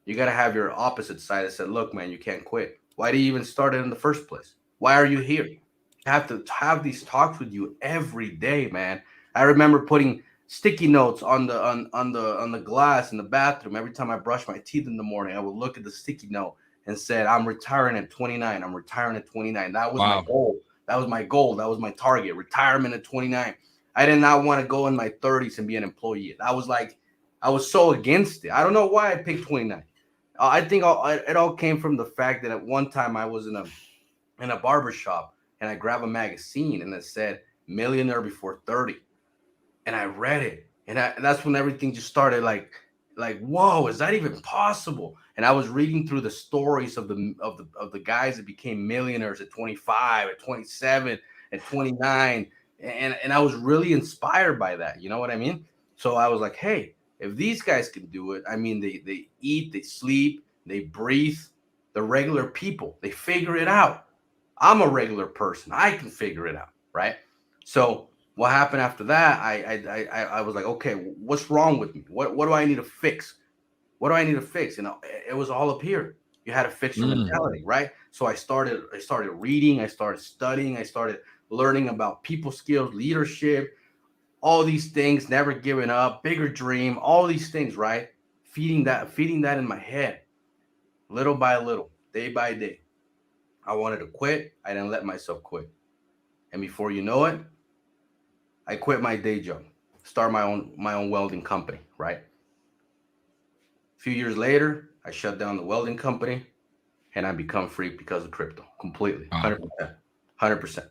you got to have your opposite side that said, look, man, you can't quit. Why do you even start it in the first place? Why are you here? You have to have these talks with you every day, man. I remember putting sticky notes on the glass in the bathroom. Every time I brush my teeth in the morning, I would look at the sticky note and said, I'm retiring at 29. I'm retiring at 29. That was my goal. That was my goal. That was my target. Retirement at 29. I did not want to go in my 30s and be an employee. That was like, I was so against it. I don't know why I picked 29. I think it all came from the fact that at one time I was in a barber shop and I grabbed a magazine and it said millionaire before 30. And I read it, and that's when everything just started like, whoa, is that even possible? And I was reading through the stories of the guys that became millionaires at 25, at 27, at 29, and I was really inspired by that. You know what I mean? So I was like, hey, if these guys can do it, I mean, they eat, they sleep, they breathe. They're regular people. They figure it out. I'm a regular person. I can figure it out, right? So what happened after that? I was like, okay, what's wrong with me? What do I need to fix? What do I need to fix? You know, it was all up here. You had to fix your mentality, right? So I started reading, I started studying, I started learning about people skills, leadership, all these things, never giving up, bigger dream, all these things, right? Feeding that in my head, little by little, day by day. I wanted to quit. I didn't let myself quit. And before you know it, I quit my day job, start my own welding company, right? A few years later, I shut down the welding company and I become free because of crypto completely. 100%. 100%.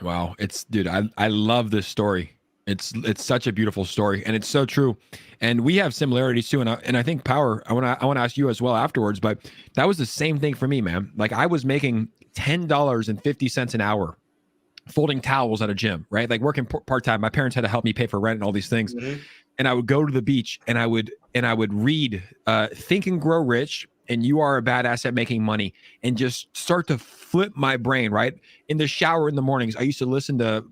Wow. Dude, I love this story. It's such a beautiful story and it's so true. And we have similarities too. And I think Power, I want to ask you as well afterwards, but that was the same thing for me, man. Like I was making $10.50 an hour folding towels at a gym, right? Like working part-time. My parents had to help me pay for rent and all these things. Mm-hmm. And I would go to the beach and I would read Think and Grow Rich and You Are a Badass at Making Money and just start to flip my brain, right? In the shower in the mornings, I used to listen to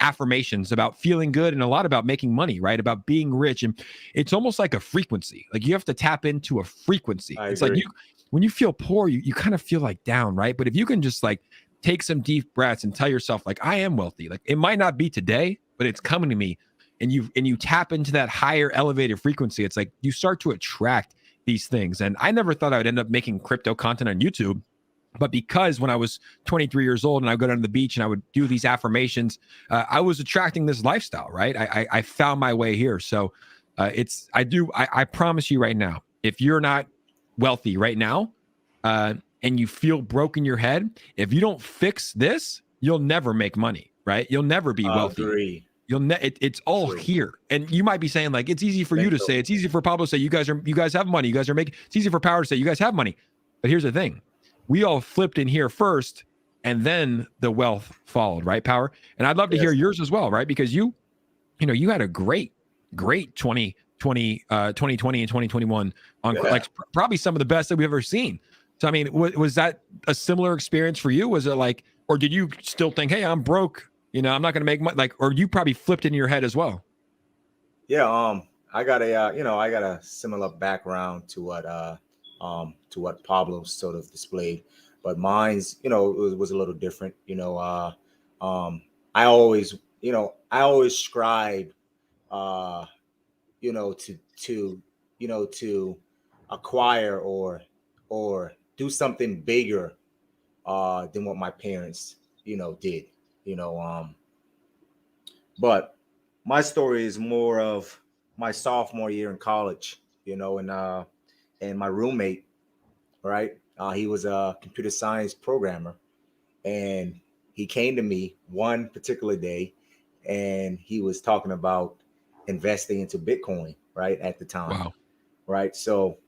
affirmations, about feeling good, and a lot about making money, right? About being rich. And it's almost like a frequency. Like you have to tap into a frequency. I It's agree. like when you feel poor, you kind of feel like down, right? But if you can just like take some deep breaths and tell yourself, like, I am wealthy. Like it might not be today, but it's coming to me. And you tap into that higher elevated frequency. It's like you start to attract these things. And I never thought I would end up making crypto content on YouTube. But because when I was 23 years old and I would go down to the beach and I would do these affirmations, I was attracting this lifestyle, right? I found my way here. So I promise you right now, if you're not wealthy right now and you feel broke in your head, if you don't fix this, you'll never make money, right? You'll never be wealthy. Agree. It's all here. And you might be saying, like, it's easy for you to say, it's easy for Pablo to say, you guys have money, you guys are making, it's easy for Power to say, you guys have money. But here's the thing. We all flipped in here first, and then the wealth followed, right, Power? And I'd love to hear yours as well, right? Because you had a great 2020 and 2021 on like probably some of the best that we've ever seen. So I mean, was that a similar experience for you? Was it like, or did you still think, hey, I'm broke, I'm not going to make money, like, or you probably flipped in your head as well? Yeah, I got a similar background to what Pablo sort of displayed, but mine's, it was a little different. I always strive, to acquire or do something bigger than what my parents, did. But my story is more of my sophomore year in college, and my roommate, right? He was a computer science programmer, and he came to me one particular day, and he was talking about investing into Bitcoin, right, at the time. Wow. Right. So,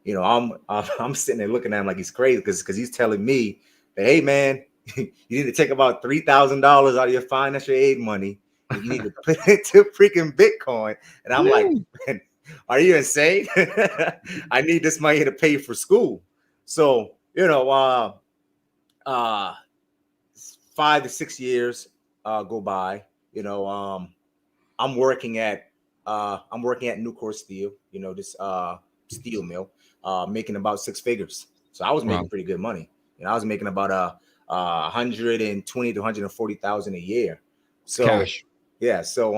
I'm sitting there looking at him like he's crazy because he's telling me that, hey, man, you need to take about $3,000 out of your financial aid money, and you need to put it into freaking Bitcoin. And I'm like, man, are you insane? I need this money to pay for school. So, 5 to 6 years go by. I'm working at Nucor Steel, this steel mill, making about 6 figures. So I was making pretty good money. I was making about 120 to 140,000 a year. So cash. Yeah. So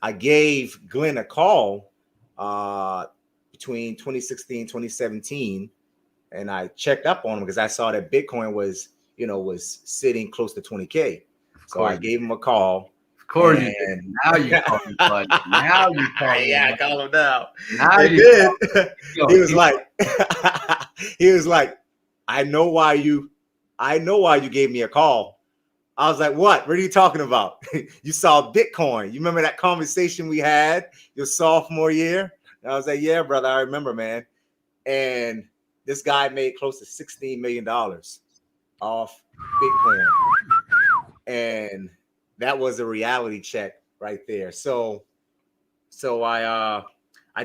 I gave Glenn a call between 2016 2017, and I checked up on him because I saw that Bitcoin was sitting close to 20K. So I gave him a call. Of course, and now you call him, bud. Now you call him. Yeah, I call him now. Now he did. He was like, I know why you gave me a call. I was like, what? What are you talking about? You saw Bitcoin. You remember that conversation we had your sophomore year? And I was like, yeah, brother, I remember, man. And this guy made close to $16 million off Bitcoin. And that was a reality check right there. So I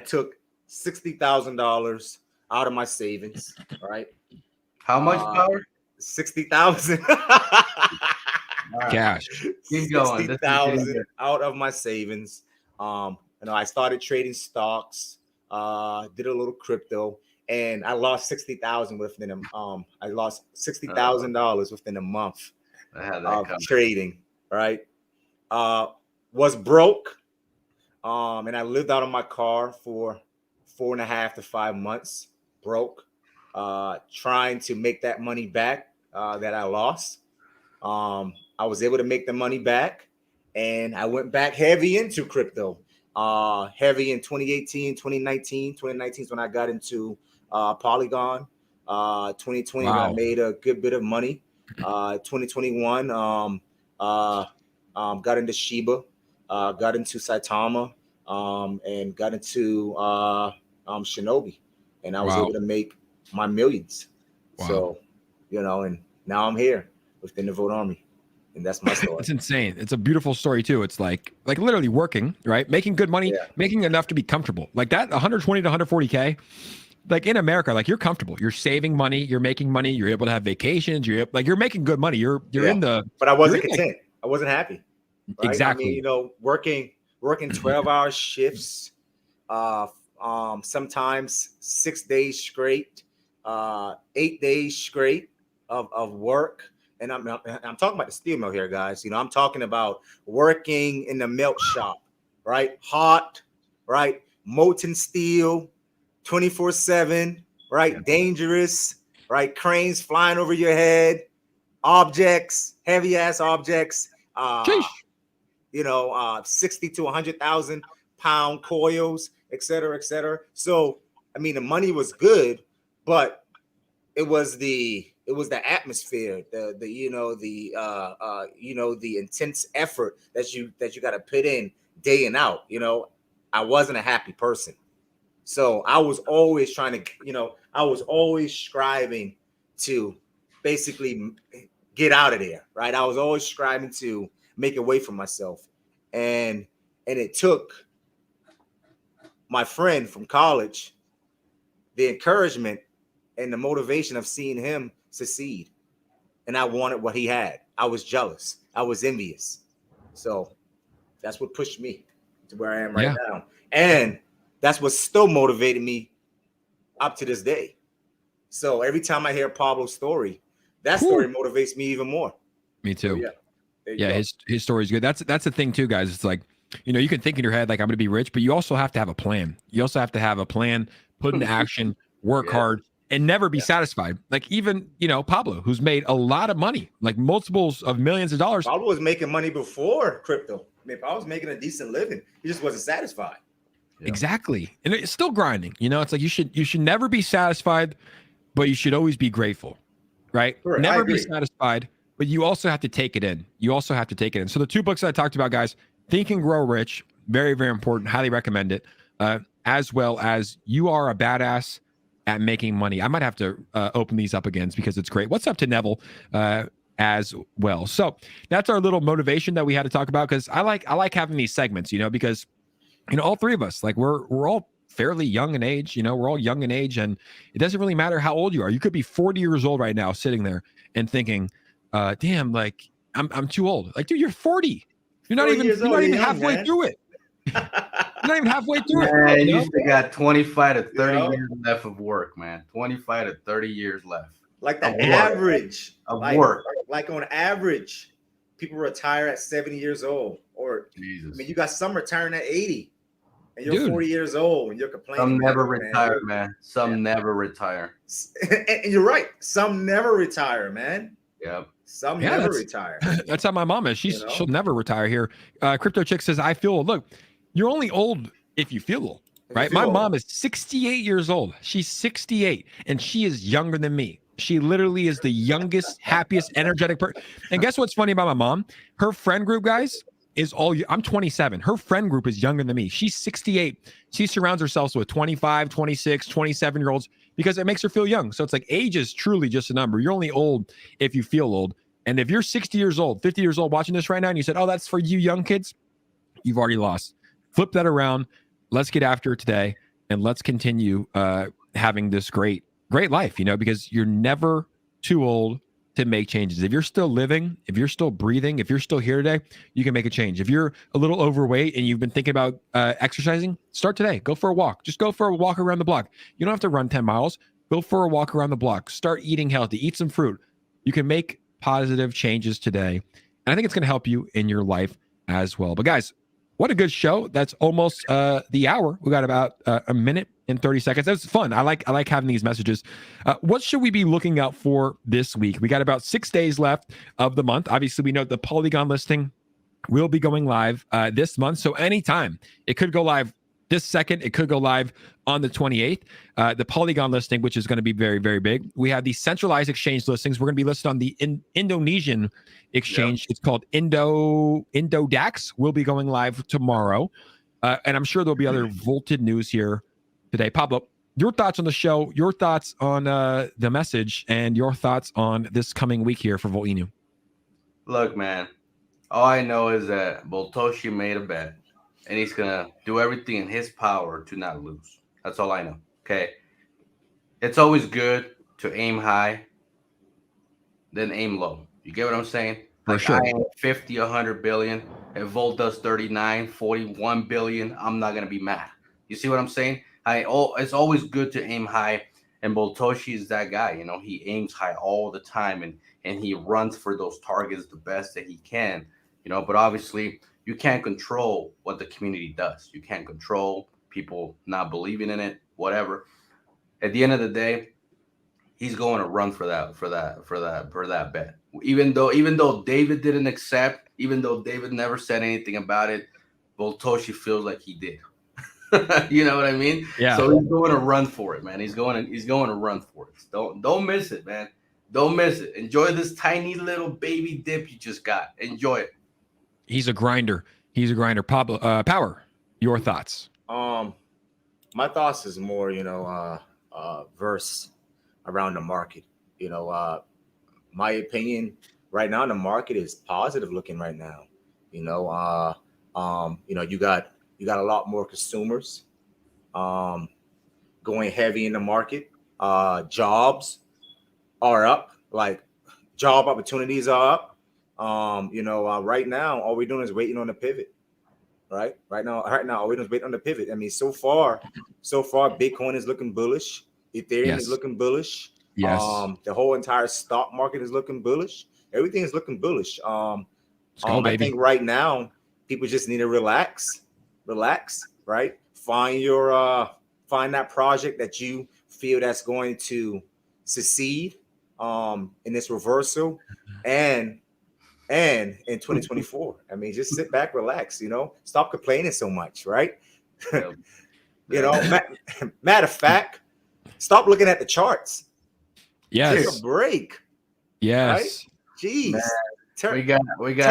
took $60,000 out of my savings, right? How much, Power? 60,000. Cash. Keep going. 60,000 out of my savings. I started trading stocks, did a little crypto, and I lost 60,000 within I lost $60,000 within a month of trading, right? Was broke. And I lived out of my car for 4.5 to 5 months, broke, trying to make that money back that I lost. I was able to make the money back, and I went back heavy into crypto, heavy in 2018, 2019. 2019 is when I got into Polygon. 2020, I made a good bit of money. 2021, got into Shiba, got into Saitama, and got into Shinobi, and I was able to make my millions. So, and now I'm here within the Volt Army. And that's my story. It's insane. It's a beautiful story too. It's like literally working, right? Making good money, making enough to be comfortable. Like that 120 to 140K, like in America, like you're comfortable, you're saving money, you're making money, you're able to have vacations, you're making good money. You're in the, but I wasn't content. I wasn't happy. Right? Exactly. I mean, you know, working 12-hour shifts, sometimes 6 days straight, 8 days straight of work. And I'm talking about the steel mill here, guys. You know, I'm talking about working in the melt shop, right? Hot, right? Molten steel, 24/7, right? Yeah. Dangerous, right? Cranes flying over your head, objects, heavy ass objects, you know, 60 to 100,000 pound coils, et cetera, et cetera. So, I mean, the money was good, but it was the atmosphere, the you know, the intense effort that you got to put in day and out. You know, I wasn't a happy person. So I was always trying to, you know, I was always striving to basically get out of there, right? I was always striving to make a way for myself. And it took my friend from college, the encouragement and the motivation of seeing him succeed. And I wanted what he had. I was jealous. I was envious. So that's what pushed me to where I am right now. And that's what still motivated me up to this day. So every time I hear Pablo's story, that story motivates me even more. Me too. So, his story is good. That's the thing too, guys. It's like, you know, you can think in your head like I'm going to be rich, but you also have to have a plan. You also have to have a plan, put into action, work hard, and never be satisfied. Like even, you know, Pablo, who's made a lot of money, like multiples of millions of dollars. Pablo was making money before crypto. I mean, if I was making a decent living, he just wasn't satisfied. Exactly. And it's still grinding. You know, it's like you should never be satisfied, but you should always be grateful. Right? Correct. Never be satisfied, but you also have to take it in. So the two books that I talked about, guys, Think and Grow Rich, very, very important. Highly recommend it. As well as You Are a Badass at Making Money. I might have to open these up again because it's great. What's up to Neville as well? So that's our little motivation that we had to talk about, because I like having these segments, you know, because, you know, all three of us, like we're all fairly young in age, you know, we're all young in age, and it doesn't really matter how old you are. You could be 40 years old right now sitting there and thinking, damn, like I'm too old. Like, dude, you're 40. You're not even halfway through it. You're not even halfway through it. You know? Still got 25 to 30 years left of work, man. 25 to 30 years left. Like the average of work. Like on average, people retire at 70 years old. Or Jesus. I mean, you got some retiring at 80. And you're 40 years old and you're complaining. Some never retire, man. Some never retire. And you're right. Some never retire, man. Yep. Some never retire. That's how my mom is. She'll never retire here. Crypto Chick says, I feel old. Look, you're only old if you feel old, right? My mom is 68 years old. She's 68 and she is younger than me. She literally is the youngest, happiest, energetic person. And guess what's funny about my mom? Her friend group, guys, is I'm 27. Her friend group is younger than me. She's 68. She surrounds herself with 25, 26, 27-year-olds because it makes her feel young. So it's like age is truly just a number. You're only old if you feel old. And if you're 60 years old, 50 years old watching this right now, and you said, oh, that's for you young kids, you've already lost. Flip that around. Let's get after it today. And let's continue having this great life, you know, because you're never too old to make changes. If you're still living, if you're still breathing, if you're still here today, you can make a change. If you're a little overweight and you've been thinking about exercising, start today. Go for a walk. Just go for a walk around the block. You don't have to run 10 miles. Go for a walk around the block. Start eating healthy. Eat some fruit. You can make positive changes today. And I think it's going to help you in your life as well. But guys, what a good show. That's almost the hour. We got about a minute and 30 seconds. That's fun. I like having these messages. What should we be looking out for this week? We got about 6 days left of the month. Obviously, we know the Polygon listing will be going live this month. So anytime, it could go live this second. It could go live on the 28th. The Polygon listing, which is going to be very, very big. We have the centralized exchange listings. We're going to be listed on the Indonesian exchange. Yep. It's called Indodax. Will be going live tomorrow. And I'm sure there'll be other Volted news here today. Pablo, your thoughts on the show, your thoughts on the message, and your thoughts on this coming week here for Volt Inu. Look, man, all I know is that Boltoshi made a bet, and he's going to do everything in his power to not lose. That's all I know, okay? it's always good to aim high, then aim low. You get what I'm saying? For Like sure. I aim 50, 100 billion. If Volt does 39, 41 billion, I'm not gonna be mad. You see what I'm saying? It's always good to aim high. And Boltoshi is that guy. You know, he aims high all the time, and he runs for those targets the best that he can. You know, but obviously you can't control what the community does. You can't control people not believing in it, whatever. At the end of the day, he's going to run for that bet. Even though David didn't accept, even though David never said anything about it, Voltoshi feels like he did. You know what I mean? Yeah. So he's going to run for it, man. He's going to run for it. Don't miss it, man. Don't miss it. Enjoy this tiny little baby dip you just got. Enjoy it. He's a grinder. Pablo, Power, your thoughts? My thoughts is more, verse around the market. My opinion right now, the market is positive looking right now. You got a lot more consumers going heavy in the market. Jobs are up, like job opportunities are up. Right now, all we're doing is waiting on the pivot. Right now, all we're doing is waiting on the pivot. I mean, so far, Bitcoin is looking bullish. Ethereum is looking bullish. Yes. The whole entire stock market is looking bullish. Everything is looking bullish. I think right now people just need to relax, right? Find that project that you feel that's going to succeed in this reversal and in 2024. I mean, just sit back, relax, stop complaining so much, right? Matter of fact, stop looking at the charts. Yes. Take a break. Yes. Right? Jeez. We got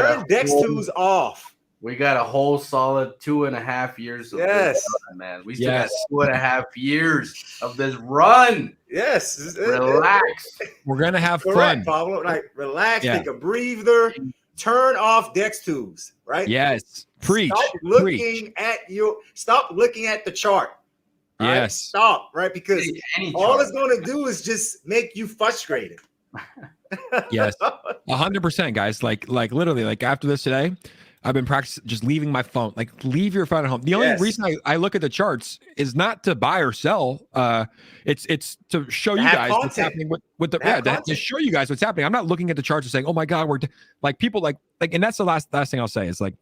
turn Dex2s off. We got a whole solid 2.5 years of this run, man. We still got 2.5 years of this run. Yes. Relax. We're gonna have fun, fun. Pablo. Like relax, take a breather, turn off Dex2s, right? Yes. Preach. Stop looking at the chart. Right? Yes. Stop, right? Because all it's going to do is just make you frustrated. Yes. 100%, guys. Like literally, like after this today, I've been practicing just leaving my phone. Like, leave your phone at home. The only reason I look at the charts is not to buy or sell. It's to show you guys what's happening with the to show you guys what's happening. I'm not looking at the charts and saying, "Oh my God, we're like people like," and that's the last thing I'll say is like,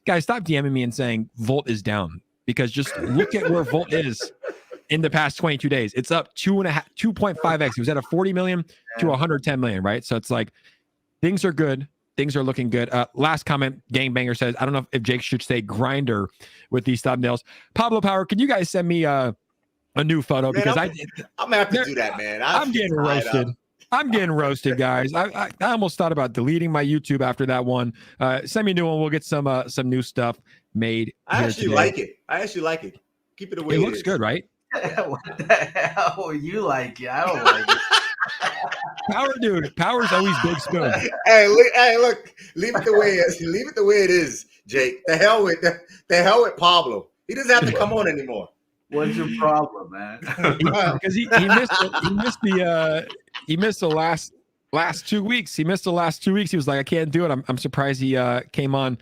guys, stop DMing me and saying Volt is down, because just look at where Volt is in the past 22 days. It's up 2.5x. It was at a 40 million to 110 million, right? So it's like things are good. Things are looking good. Last comment, Gangbanger says, I don't know if Jake should say grinder with these thumbnails. Pablo Power, can you guys send me a new photo? Man, because I'm gonna have to do that, man. I'm getting roasted. I'm getting roasted, guys. I almost thought about deleting my YouTube after that one. Send me a new one. We'll get some new stuff made. I actually like it. Keep it away. It looks good, right? What the hell? You like it? I don't like it. Power, dude. Power's always big spoon. Hey, look. Leave it the way it is. Leave it the way it is, Jake. The hell with Pablo. He doesn't have to come on anymore. What's your problem, man? Because he missed the last 2 weeks. He missed the last 2 weeks. He was like, I can't do it. I'm surprised he came on.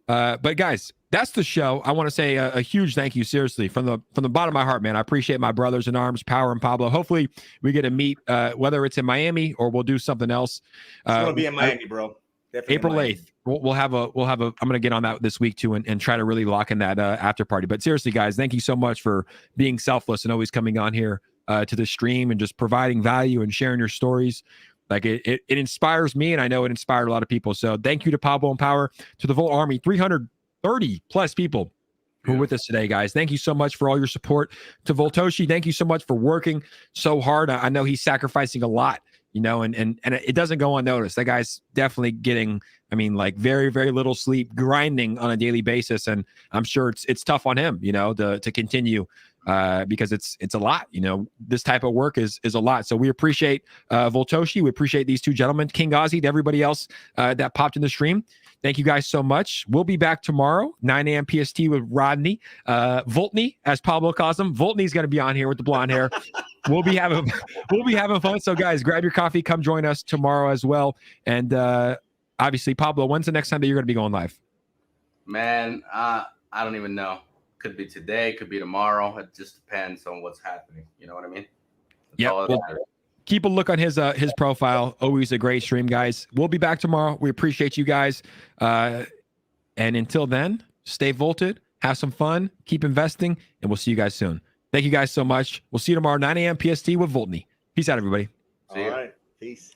But guys, that's the show. I want to say a huge thank you, seriously, from the bottom of my heart, man. I appreciate my brothers in arms, Power and Pablo. Hopefully we get to meet, whether it's in Miami or we'll do something else. It's gonna be in Miami, bro. Definitely April 8th. We'll have a. I'm gonna get on that this week too, and try to really lock in that after party. But seriously, guys, thank you so much for being selfless and always coming on here to the stream and just providing value and sharing your stories. Like it inspires me, and I know it inspired a lot of people. So thank you to Pablo and Power, to the Volt Army, 330 plus people who are with us today, guys. Thank you so much for all your support. To Voltoshi, thank you so much for working so hard. I know he's sacrificing a lot, and it doesn't go unnoticed. That guy's definitely getting, like very, very little sleep, grinding on a daily basis. And I'm sure it's tough on him, to continue because it's a lot, this type of work is a lot. So we appreciate Voltoshi. We appreciate these two gentlemen, King Ozzy, to everybody else that popped in the stream. Thank you guys so much. We'll be back tomorrow, 9 a.m. PST with Rodney. Voltney, as Pablo calls him. Voltney's going to be on here with the blonde hair. we'll be having fun. So guys, grab your coffee, come join us tomorrow as well. And obviously, Pablo, when's the next time that you're going to be going live? Man, I don't even know. Could be today, could be tomorrow. It just depends on what's happening. You know what I mean? Yeah. Well, keep a look on his profile. Always a great stream, guys. We'll be back tomorrow. We appreciate you guys. And until then, stay volted, have some fun, keep investing, and we'll see you guys soon. Thank you guys so much. We'll see you tomorrow, 9 a.m. PST with Volt Inu. Peace out, everybody. All right. Peace.